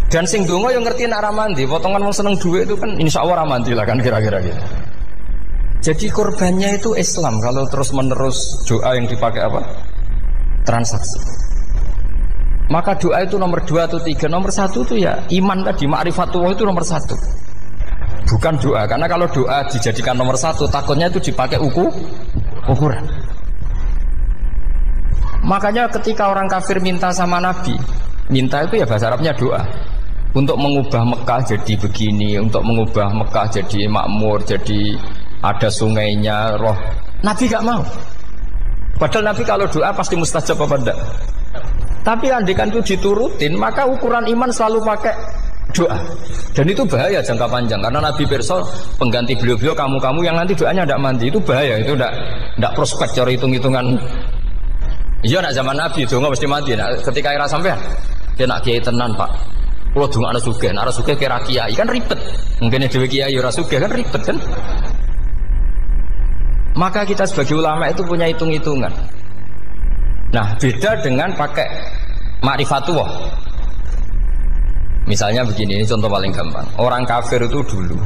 Dan sing donga yang ngerti nak mandi, potongan wong seneng duit itu kan insya Allah mandi lah kan kira-kira gitu. Jadi korbannya itu Islam kalau terus-menerus doa yang dipakai apa? Transaksi. Maka doa itu nomor 2 atau 3. Nomor 1 itu ya iman tadi, ma'rifatullah itu nomor 1. Bukan doa, karena kalau doa dijadikan nomor 1 takutnya itu dipakai ukuran. Makanya ketika orang kafir minta sama Nabi, minta itu ya bahasa Arabnya doa, untuk mengubah Mekah jadi begini, untuk mengubah Mekah jadi makmur, jadi ada sungainya, roh. Nabi gak mau. Padahal Nabi kalau doa pasti mustajab apa enggak? Tapi andikan itu diturutin, maka ukuran iman selalu pakai doa. Dan itu bahaya jangka panjang, karena Nabi pirsa pengganti beliau-beliau kamu-kamu yang nanti doanya tidak mandi, itu bahaya, itu tidak prospek cara hitung-hitungan. Iya nak zaman Nabi donga mesti mati. Nah, ketika era sampean, dia nak kiai tenan Pak. Kalau donga ana sugih, nak sugih kira kiai kan ribet. Mungkin dhewe kiai ora sugih kan ribet kan. Maka kita sebagai ulama itu punya hitung-hitungan. Nah, beda dengan pakai ma'rifatullah. Misalnya begini, ini contoh paling gampang. Orang kafir itu dulu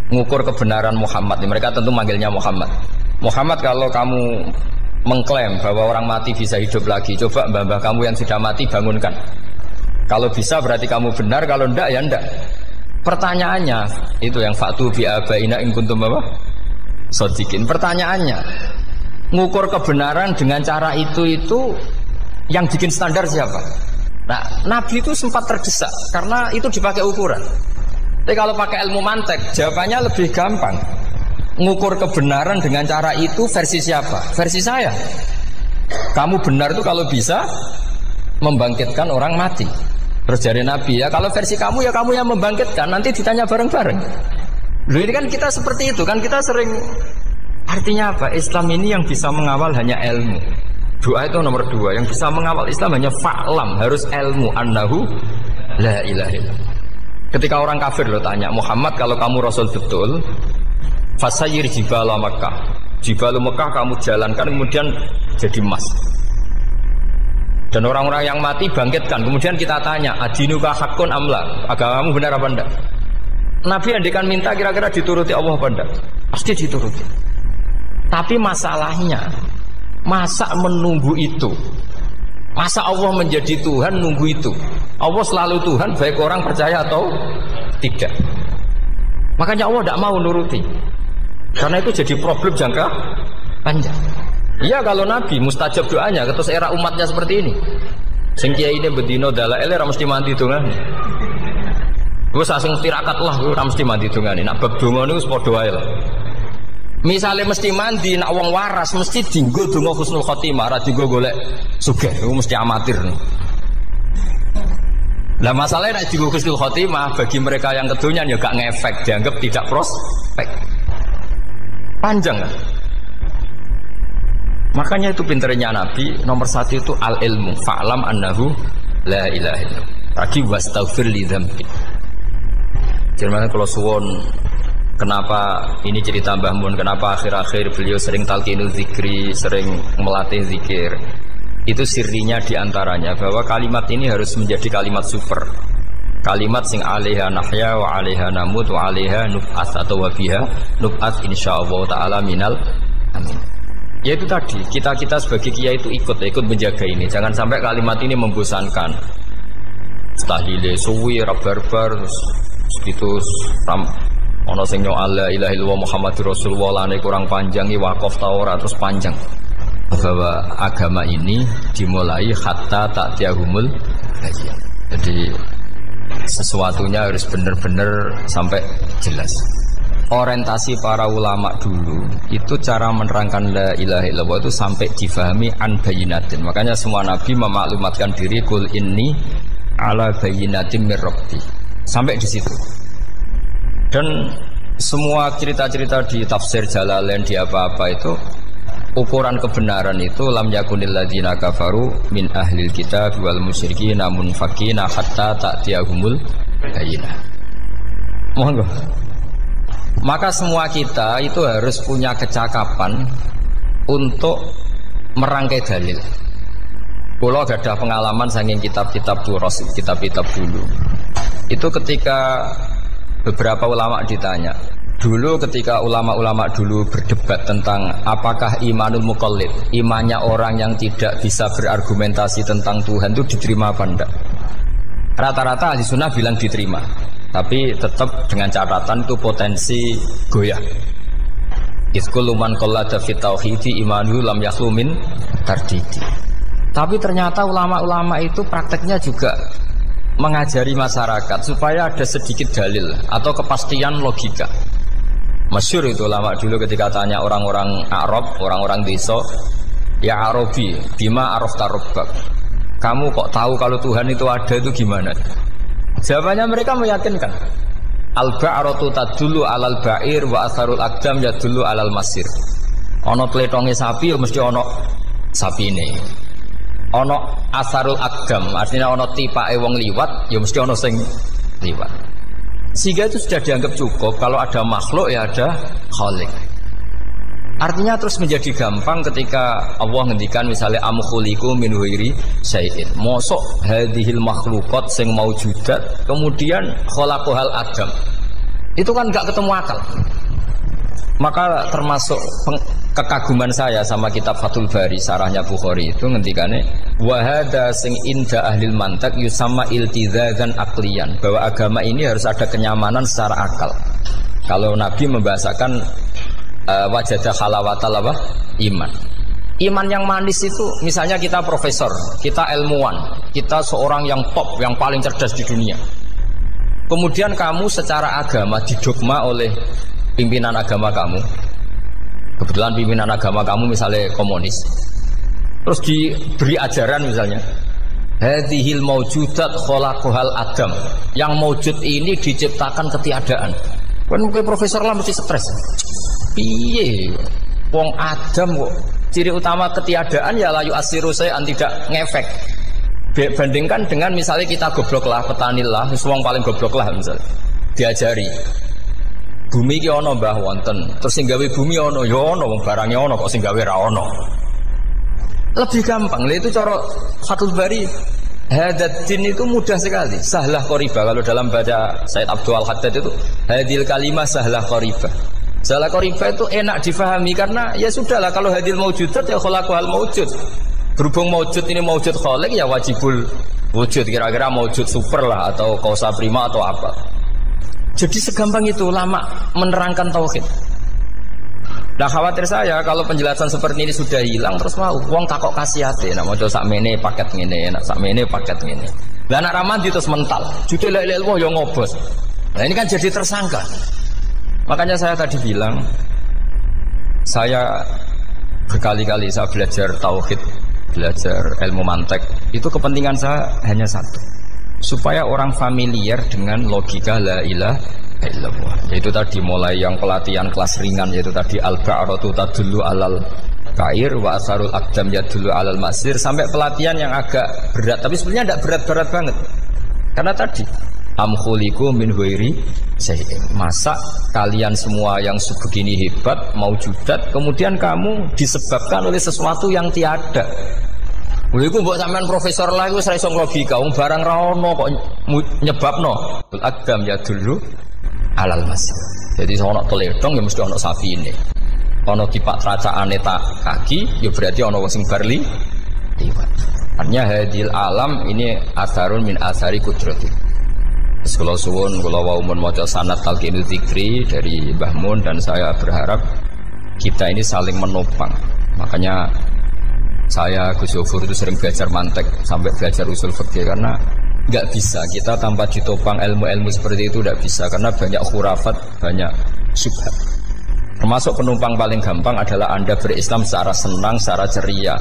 mengukur kebenaran Muhammad. Mereka tentu manggilnya Muhammad. Muhammad, kalau kamu mengklaim bahwa orang mati bisa hidup lagi, coba mbah-mbah kamu yang sudah mati bangunkan. Kalau bisa berarti kamu benar, kalau ndak ya ndak. Pertanyaannya itu yang fatu bi abaina in kuntum apa? Shodiqin. Pertanyaannya, ngukur kebenaran dengan cara itu yang bikin standar siapa? Nah, Nabi itu sempat terdesak karena itu dipakai ukuran. Tapi kalau pakai ilmu mantek, jawabannya lebih gampang. Ngukur kebenaran dengan cara itu versi siapa? Versi saya. Kamu benar itu kalau bisa membangkitkan orang mati. Terus dari Nabi, ya kalau versi kamu ya kamu yang membangkitkan, nanti ditanya bareng-bareng. Loh, ini kan kita seperti itu kan, kita sering. Artinya apa? Islam ini yang bisa mengawal hanya ilmu. Doa itu nomor 2. Yang bisa mengawal Islam hanya fa'lam, harus ilmu annahu la ilaha illallah. Ketika orang kafir lo tanya, Muhammad kalau kamu Rasul betul, fasayir jibala Makkah, jibala Makkah kamu jalankan kemudian jadi emas. Dan orang-orang yang mati bangkitkan. Kemudian kita tanya, adinuka hakun amla, agamamu benar apa enggak? Nabi andikan minta kira-kira dituruti Allah apa enggak? Pasti dituruti. Tapi masalahnya, masa menunggu itu? Masa Allah menjadi Tuhan nunggu itu? Allah selalu Tuhan baik orang percaya atau tidak. Makanya Allah tidak mau nuruti, karena itu jadi problem jangka panjang. Iya kalau Nabi mustajab doanya, terus era umatnya seperti ini. Sing kiai ini bedino dalail ora mesti mandi dongane. Wis asing tirakat lah ora mesti mandi dongane. Nak bab donga niku padha wae lah. Misalnya mesti mandi, nak wong waras mesti dienggo donga husnul khotimah, ora dienggo golek sugih, itu mesti amatir. Nah masalahnya nak dienggo husnul khotimah bagi mereka yang kedonyan ya gak ngefek, dianggap tidak prospek. Panjang kan? Makanya itu pinternya Nabi, nomor 1 itu al-ilmu, fa'lam annahu la ilaha illallah. Lagi wastaghfir li dzambi. Jadi kalau suwon, kenapa ini cerita Mbah Mun, kenapa akhir-akhir beliau sering talqinul zikri, sering melatih zikir. Itu sirinya diantaranya bahwa kalimat ini harus menjadi kalimat super. Kalimat sing alaiha nahya wa alaiha namut wa alaiha nub'ats atau wa biha nub'ats insyaallah taala minal amin. Ya itu tadi, kita sebagai kiai itu ikut menjaga ini. Jangan sampai kalimat ini membosankan. Tahlile suwi barbar gitu ono sing nyoal la ilaha illallah Muhammadur Rasulullah lane kurang panjang iki wakaf ta ora terus panjang. Bahwa agama ini dimulai hatta ta'tiyahumul bayyinah. Jadi sesuatunya harus benar-benar sampai jelas. Orientasi para ulama dulu itu cara menerangkan la ilaha illallah itu sampai difahami an bayyinatin. Makanya semua nabi memaklumatkan diri kul inni ala bayyinatin mir rabbi. Sampai di situ. Dan semua cerita-cerita di tafsir Jalalain di apa-apa itu ukuran kebenaran itu lam yakunil ladzina kafaru min ahlil kitab wal musyrikin namun fakina hatta ta'tiyahumul bayyinah. Monggo. Maka semua kita itu harus punya kecakapan untuk merangkai dalil. Kalau gak ada pengalaman saking kitab-kitab turos, kitab-kitab dulu. Itu ketika beberapa ulama ditanya. Dulu ketika ulama-ulama dulu berdebat tentang apakah imanul muqallid, imannya orang yang tidak bisa berargumentasi tentang Tuhan itu diterima apa enggak? Rata-rata ahli sunnah bilang diterima. Tapi tetap dengan catatan itu potensi goyah. Iskul man qallada fit tauhidi imanu lam yakhlumin tardidi. Tapi ternyata ulama-ulama itu prakteknya juga mengajari masyarakat supaya ada sedikit dalil atau kepastian logika. Masyhur itu ulama dulu ketika tanya orang-orang Arab, orang-orang desa, ya Arabi, bima arafta rabbak. Kamu kok tahu kalau Tuhan itu ada, itu gimana? Jawabannya mereka meyakinkan. Al-ba'ratu tadullu alal ba'ir wa asarul aqdam yadullu alal masir. Ono tletonge sapi ya mesti ono sapine. Ono asarul aqdam artinya ono tipake wong liwat ya mesti ono sing liwat. Sehingga itu sudah dianggap cukup kalau ada makhluk ya ada khalik. Artinya terus menjadi gampang ketika Allah ngendikan misalnya am khuliqu min ghairi syai'in. Mosok hadhil makhluqat sing maujudat kemudian khalaqahal adam. Itu kan enggak ketemu akal. Maka termasuk kekaguman saya sama kitab Fathul Bari sarahnya Bukhari itu ngendikane wa hadza sing inda ahlil mantak yusamma iltizazan aqliyan, bahwa agama ini harus ada kenyamanan secara akal. Kalau Nabi membahasakan wajadah halawatal apa? Iman. Iman yang manis itu misalnya kita profesor, kita ilmuwan, kita seorang yang top, yang paling cerdas di dunia. Kemudian kamu secara agama didogma oleh pimpinan agama kamu. Kebetulan pimpinan agama kamu misalnya komunis. Terus diberi ajaran misalnya hadhil maujudat khalaqahal adam. Yang maujud ini diciptakan ketiadaan. Kan mungkin profesor lah mesti stres. Piye wong Adam kok ciri utama ketiadaan ya layu asiru saya tidak ngefek. Bandingkan dengan misalnya kita goblok lah, petani lah, wong paling goblok lah misalnya diajari bumi ki ana mbah wonten, terus sing gawe bumi ana ya ana, wong barangnya ana kok sing gawe ra ana. Lebih gampang. Itu cara Fathul Bari. Hadatin itu mudah sekali, sahlah qoriba. Kalau dalam baca Said Abdul Haddad itu hadil kalimah sahlah qoriba. Sahlah qoriba itu enak difahami karena ya sudahlah, kalau hadil maujudat ya khalaqahal maujud. Berhubung maujud ini maujud khaliq ya wajibul wujud, kira-kira maujud super lah atau kausa prima atau apa. Jadi segampang itu ulama menerangkan tauhid. Nah khawatir saya kalau penjelasan seperti ini sudah hilang terus mau wong takok kasihate, nak maca sakmene paket ngene, nak sakmene paket ngene. Lah anak ramadi terus mental, judul la ilaha illallah yo ngobos. Nah ini kan jadi tersangka. Makanya saya tadi bilang saya berkali-kali saya belajar tauhid, belajar ilmu mantek, itu kepentingan saya hanya satu, supaya orang familiar dengan logika la ilaha illallah. Yaitu tadi mulai yang pelatihan kelas ringan, yaitu tadi al-ba'ratu tadullu alal kair wa asarul aqdam yadullu alal masir, sampai pelatihan yang agak berat, tapi sebenarnya tidak berat-berat banget. Karena tadi am khuliqu min ghairi syai'in. Masa kalian semua yang sebegini hebat maujudat kemudian kamu disebabkan oleh sesuatu yang tiada. Iku mbok sampean profesor lah iku ora iso logika, wong barang ra ono kok nyebabno. Al-aqdam yadullu alal masir. Jadi ono teledong ya mesti ono sapine. Ono kipak tracaane tak kaki ya berarti ono wong sing barli liwat. Artinya hadil alam ini asarun min asari kudrati. Kalau suwun kula wau mun maca sanad talqinul dzikri dari Mbah Mun, dan saya berharap kita ini saling menopang. Makanya saya Gus Yofur itu sering belajar mantek sampai belajar usul fikih, karena nggak bisa kita tanpa ditopang ilmu-ilmu seperti itu, tidak bisa, karena banyak khurafat, banyak syubhat. Termasuk penumpang paling gampang adalah Anda berislam secara senang, secara ceria,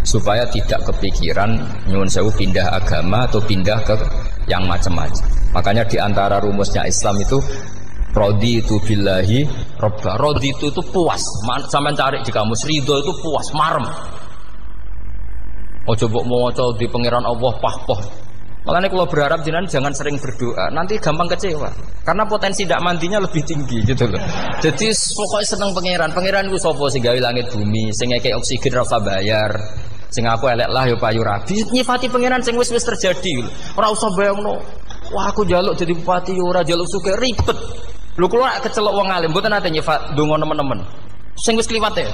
supaya tidak kepikiran nyuwun sewu pindah agama atau pindah ke yang macam-macam. Makanya diantara rumusnya Islam itu raditu billahi robba. Raditu itu puas. Sampeyan cari di kamus, ridho itu puas, marem. Ojo mbok maca di pangeran Allah pah-pah. Makanya kalau berharap jenengan jangan sering berdoa, nanti gampang kecewa. Karena potensi tidak mandinya lebih tinggi gitu loh. Jadi pokoknya seneng pangeran itu sapa sing gawe langit bumi, sing ngekek oksigen ora usah bayar. Sing aku elek lah ya payu rabi. Nyifati pangeran sing wis terjadi. Ora usah bayangno. Wah aku njaluk jadi bupati ora njaluk sugih ribet. Lho kula kecelok wong alim mboten nate nyifat donga nemen-nemen. Sing wis kliwat ya.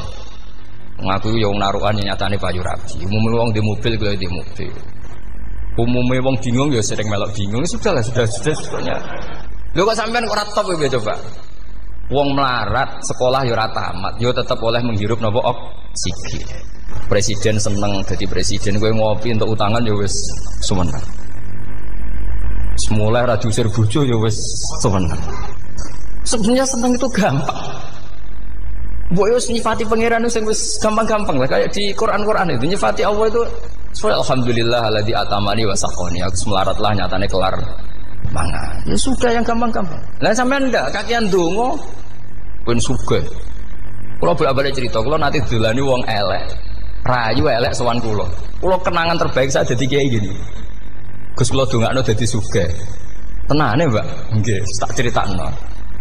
Ngaku yo narukan nyatane payu rabi. Umume wong di mobil kaya di mobil. Umumnya wong bingung ya sering melok bingung, sudah sebetulnya. Lho kok sampean ora top ya coba. Wong melarat sekolah ya ora tamat, ya tetep oleh menghirup napa oksigen. Presiden seneng dadi presiden, kowe ngopi untuk utangan ya wis sumeneng. Semula ra diusir bojo ya wis sumeneng. Sebenarnya seneng itu gampang. Mbok yo nyifati pangeran sing wis gampang-gampang lah kayak di Quran itu nyifati Allah itu alhamdulillah alladzi atamani wa saqani. Aku melaratlah nyatane kelar mangan. Ya sudah yang gampang-gampang. Lah sampean ndak kakean donga ben sugih. Kula bolak-balik cerita, kula nanti dolani wong elek. Rayu elek sowan kula. Kula kenangan terbaik saat dadi kiai gini. Gus kula dongakno dadi sugih. Tenane, Mbak? Nggih, tak critakno.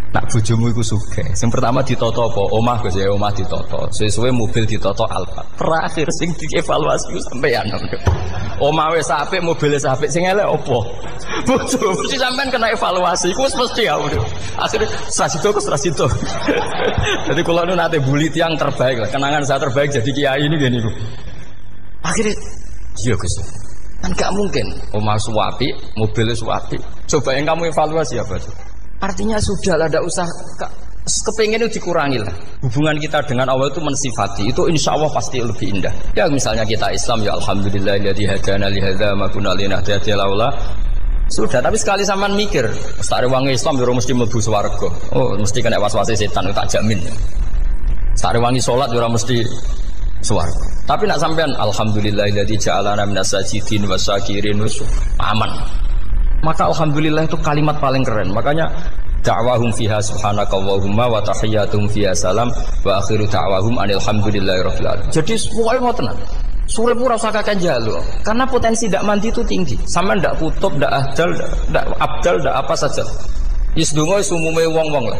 Nak bojomu iku sugih. Sing pertama ditoto apa? Omah Gus ya, omah ditoto. Suwe-suwe mobil ditoto Alphard. Terakhir sing dievaluasi ku sampean. Omah wis apik, mobil wis apik, sing elek apa? Bojo mesti sampean kena evaluasi. Iku wis mesti ya. Akhire Srasito. Jadi kula nu nate bully tiyang terbaik lah. Kenangan saya terbaik jadi kiai ini gini niku. Akhirnya iya Gus. Kan gak mungkin omah suwapi, mobil suwapi. Coba yang kamu evaluasi apa? Artinya sudah lah, tidak usah kepengen itu dikurangi lah. Hubungan kita dengan Allah itu mensifati, itu insya Allah pasti lebih indah. Ya misalnya kita Islam, ya alhamdulillahilladzi hadana li hadza ma kunna linahtadiya laula. Sudah, tapi sekali sampean mikir, ustaz wangi Islam yo mesti mlebu swarga. Oh, mesti kena was-wase setan, tak jamin. Ustaz wangi salat yo mesti swarga. Tapi nak sampean alhamdulillahilladzi ja'alana minas sajidin wasyakirin aman. Maka alhamdulillah itu kalimat paling keren. Makanya da'wahum fiha subhanakallahumma wa tahiyyatuhum fiha salam wa akhiru da'wahum alhamdulillahirabbil alamin. Jadi pokoknya ngoten. Sore pura usah kakek njaluk. Karena potensi ndak mandi itu tinggi. Sama ndak kutub, ndak ahdal, ndak abdal, ndak apa saja. Wis donga wis umume wong-wong lah.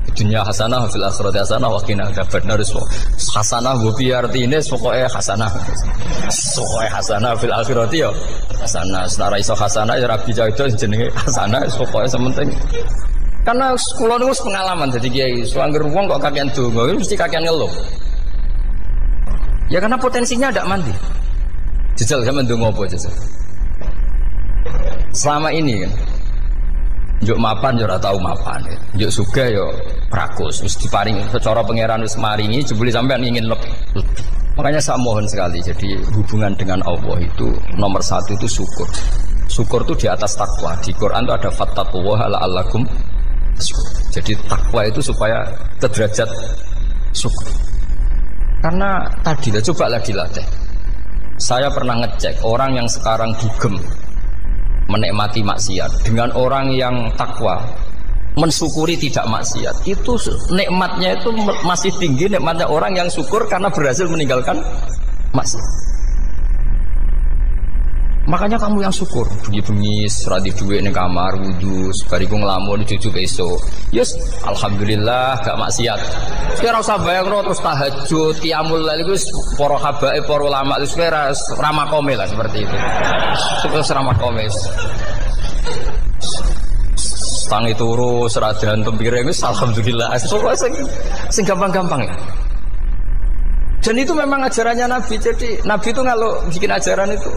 Dunia hasanah fil akhirati hasanah wa qina adzabannar. Hasanah bu pi artine pokoke hasanah. Pokoke hasanah fil akhirati ya hasanah. Senara iso hasanah ya rabi itu jenenge hasanah pokoke sementing. Karena kula niku pengalaman dadi kiai, suangger wong kok kakean donga mesti kakean ngeluh. Ya karena potensinya ndak mandi. Jajal sampean ndonga apa jajal? Selama ini kan njuk mapan yo ora tau mapan. Njuk sugih yo rakus wis diparingi secara pangeran wis maringi jebule sampean ingin lebih. Makanya saya mohon sekali, jadi hubungan dengan Allah itu nomor satu itu syukur. Syukur itu di atas takwa. Di Quran itu ada fattaqullaha la'allakum tashkurun. Jadi takwa itu supaya ke derajat syukur. Karena tadi lah cobalah dilatih. Saya pernah ngecek orang yang sekarang dugem menikmati maksiat dengan orang yang takwa mensyukuri tidak maksiat, itu nikmatnya itu masih tinggi nikmatnya orang yang syukur karena berhasil meninggalkan maksiat. Makanya kamu yang syukur, bengi-bengi seradi duit ning kamar wudu, bariku ngelamun cucu esuk. Yes, alhamdulillah gak maksiat. Ora usah bayangno terus tahajud, qiyamul lail iku para habaib, para ulama wis ramakome lah seperti itu. Terus ramakome. Tangi turu seradan tempire wis alhamdulillah. Sing gampang-gampang ya. Dan itu memang ajarannya Nabi. Jadi Nabi itu kalau bikin ajaran itu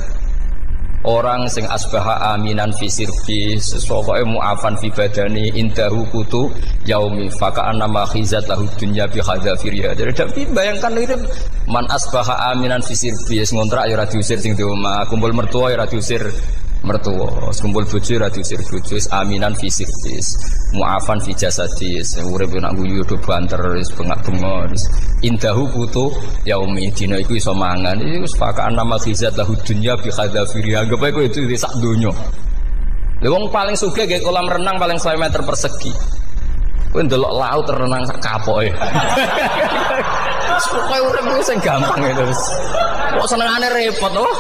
orang sing asbaha aminan fi sirbi sesuai mu'afan fi badani indahu kutu yaumi faka'an nama khizat lahu dunya bi hadzafiriya. Jadi bayangkan itu man asbaha aminan fi sirbi ngontrak ya ora diusir sing di omah, kumpul mertua ya ora diusir mertua, kumpul bojo ora diusir bojo, aminan fi sirbi mu'afan fi jasadis urip nak guyu do banter wis bengak-bengok indahu kutu yaumi dina iku iso mangan iki wis faka'an nama khizat lahu dunya bi hadzafiriya. Anggap ae itu di sak donya. Lha wong paling sugih nggih kolam renang paling 100 meter persegi. Kowe ndelok laut renang sak kapoke. Pokoke urip iku sing gampang itu wis. Kok senengane repot oh.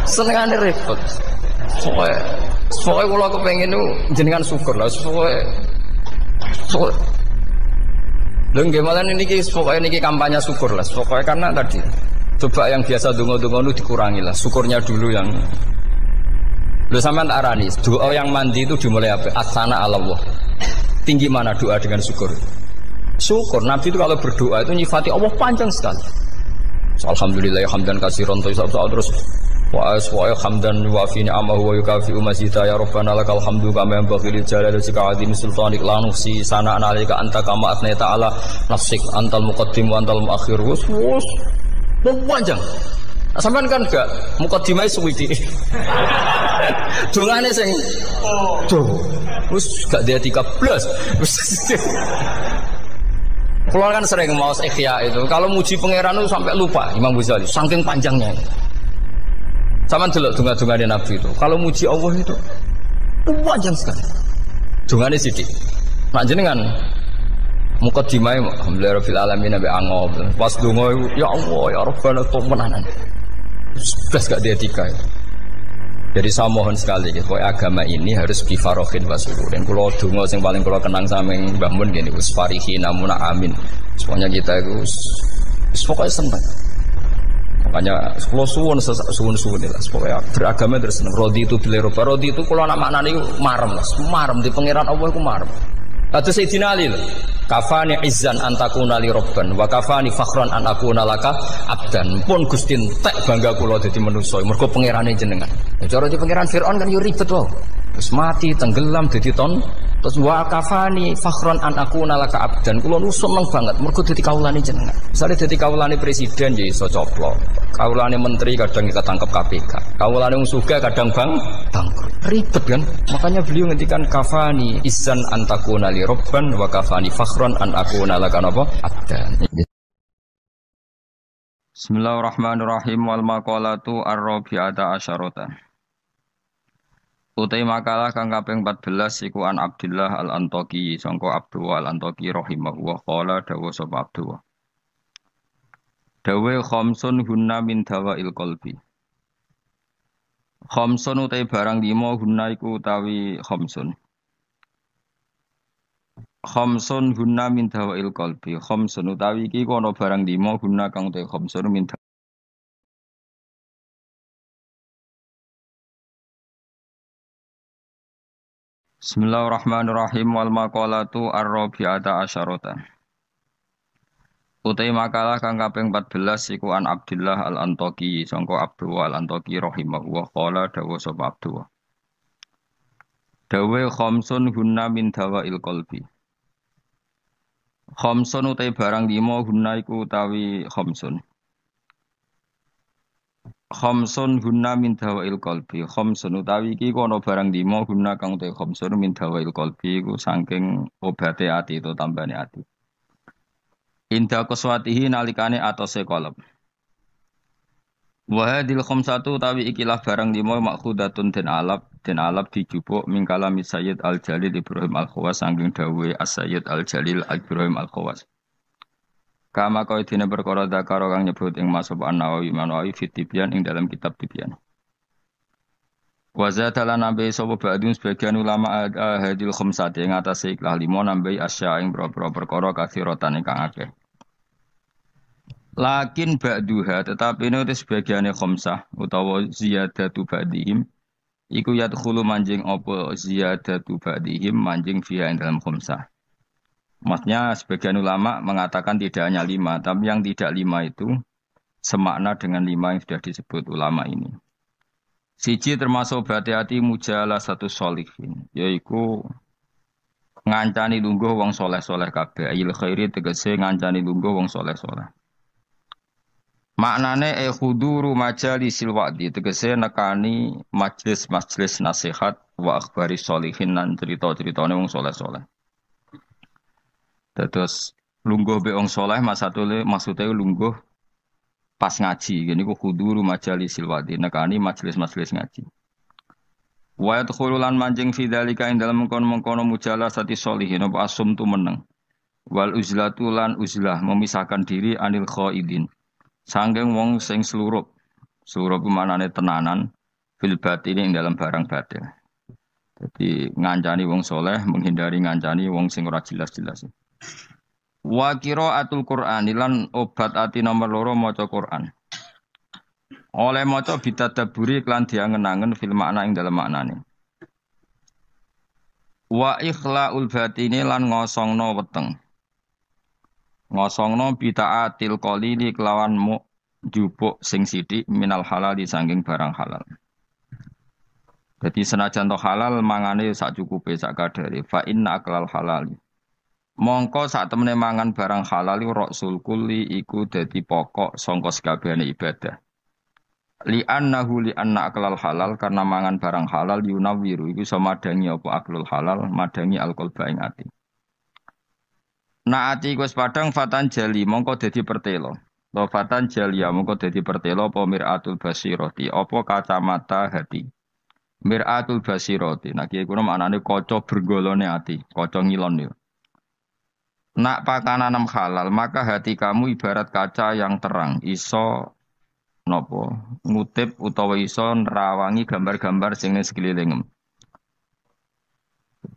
Senengane repot. Pokoknya kalau kepengen itu jenengan syukur lah. Pokoknya lho nggih malah niki pokoknya niki kampanye syukur lah. Pokoknya karena tadi coba yang biasa donga-donga itu dikurangi lah. Syukurnya dulu yang lho sampean tak arani, doa yang mandi itu dimulai apa? Asana Allah. Tinggi mana doa dengan syukur? Syukur. Nabi itu kalau berdoa itu nyifati Allah panjang sekali. Alhamdulillah hamdan katsiran terus wa hamdan wa fi ni'amahu wa yukafi mazida ya rabbana lakal hamdu kama yanbaghi lil jalali wa azim sultanik la nuhsi sana'an 'alaika anta kama athnayta 'ala nafsik antal muqaddim wa antal muakhir. Wus panjang. Sampean kan gak mukaddimah suwiti. Dongane sing wis gak dia 13. Kalau kan sering mau ikhya itu, kalau muji pangeran itu sampai lupa Imam Ghazali, saking panjangnya. Sampean delok donga-dongane Nabi itu. Kalau muji Allah itu panjang sekali. Dongane sithik. Mak jenengan mukaddimah alhamdulillah rabbil alamin nabi angob. Pas donga ya Allah ya Rabbana temenanan. Sudah gak dia tiga. Jadi saya mohon sekali gitu, agama ini harus bifarohin wasururin. Kalau donga yang paling kalau kenang sama Mbah Mun gini, usfarihi namuna amin. Semuanya kita itu pokoknya senang. Makanya kalau suwun lah, pokoknya beragama terus senang. Rodi itu bila roba, rodi itu kalau nama anak itu marem di pangeran Allah itu marem. Kata Sayyidina Ali loh, kafani izzan antakuna li robban, wa kafani fakhran an akuna laka abdan. Pun Gusti entek bangga kula dadi manusa, mergo pangerane jenengan. Ya cara di pangeran Firaun kan yo ribet wae. Terus mati tenggelam dadi ton. Terus wa kafani fakhran an akuna laka abdan. Kula nu seneng banget mergo dadi kawulane jenengan. Misale dadi kawulane presiden ya iso coplok. Kawulane menteri kadang kita tangkap KPK. Kawulane wong sugih kadang bangkrut. Ribet kan? Makanya beliau ngendikan kafani izzan antakuna li robban wa kafani fakhran an akuna laka napa abdan. Bismillahirrahmanirrahim wal maqalatu ar-rabi'ata asyarata. Utai makalah kang kaping 14 iku an Abdullah al-Antaqi sangka Abdullah al-Antaqi rahimahullah qala dawu sapa Abdullah. Dawe khamsun hunna min dawail qalbi. Khamsun utai barang 5 hunna iku utawi khamsun. Khamsun hunna min dawail qalbi. Khamsun utawi iki kono barang 5 hunna kang utai khamsun min Bismillahirrahmanirrahim wal maqalatu ar-rabi'ata asyarata. Utai makalah kang kaping 14 iku an Abdullah al-Antaqi sangka Abdullah al-Antaqi rahimahullah qala dawu sapa Abdullah. Dawe khamsun hunna min dawail qalbi. Khamsun utai barang 5 hunna iku utawi khamsun. Khamsun hunna min dawail qalbi. Khamsun utawi iki kono barang 5 hunna kang utai khamsun min dawail qalbi iku saking obate ati itu tambane ati. Inda qaswatihi nalikane atose qalb. Wa hadil khamsatu utawi ikilah barang 5 makhudatun den alap dijupuk min kalami Sayyid Al-Jalil Ibrahim Al-Khawas saking dawuhe As-Sayyid Al-Jalil Ibrahim Al-Khawas. Kama kau dina perkara dakaro kang nyebut ing Mas'hab An-Nawawi Manawi fi Tibyan ing dalam kitab Tibyan. Wa zatalan nambe sapa ba'dun sebagian ulama hadil khamsati ing atase ikhlas 5 nambe asya ing boro-boro perkara kathiratan ingkang akeh. Lakin ba'duha tetapi ini sebagiane khamsah utawa ziyadatu ba'dihim iku yadkhulu manjing apa ziyadatu ba'dihim manjing fiha ing dalam khamsah. Maksudnya sebagian ulama mengatakan tidak hanya 5, tapi yang tidak 5 itu semakna dengan 5 yang sudah disebut ulama ini. Siji termasuk berhati-hati mujalah satu sholihin, yaitu ngancani lungguh wong soleh-soleh kabeh. Ayil khairi tegese ngancani lungguh wong soleh-soleh. Maknane khuduru majalisil wa'di tegese nekani majlis-majlis nasihat wa akhbari sholihin lan cerita-ceritane wong soleh-soleh. Terus lungguh be wong saleh maksudnya lungguh pas ngaji. Gini ku khuduru majalisil wadi nekani majelis-majelis ngaji. Wa yadkhulu lan manjing fi dzalika ing dalem mengkono-mengkono mujalasati sholihin apa asum tu meneng. Wal uzlatu lan uzlah memisahkan diri anil khaidin. Sangking wong sing slurup. Slurup manane tenanan fil batini ing dalam barang batin. Jadi ngancani wong soleh, menghindari ngancani wong sing ora jelas-jelas. Wa qiraatul Qur'an lan obat ati nomor loro maca Qur'an. Oleh maca bitadabburi lan diangen-angen fil makna ing dalam maknane. Wa ikhlaul batini lan ngosongno weteng. Ngosongno bitaatil qalili kelawan jupuk sing sithik minal halal disangking barang halal. Jadi senajan to halal mangane sak cukupe sak kadare fa inna aklal halal. Mongko sak temene mangan barang halal rasul kulli iku dadi pokok sangka sekabehane ibadah. Li anna aklal halal karena mangan barang halal yunawiru iku iso madangi apa aklul halal madangi alkohol ing ati. Na ati wis padang fatan jali mongko dadi pertelo. Lo fatan jalia mongko dadi pertelo apa miratul basirati apa kacamata hati. Miratul basirati. Nah kiye kuwi maknane kaca bergolone ati, kaca ngilon yo. Nak pakanan halal maka hati kamu ibarat kaca yang terang iso nopo ngutip utawa iso nerawangi gambar-gambar sing ning sekelilingem.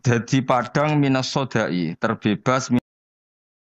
Dadi padang minas sodai terbebas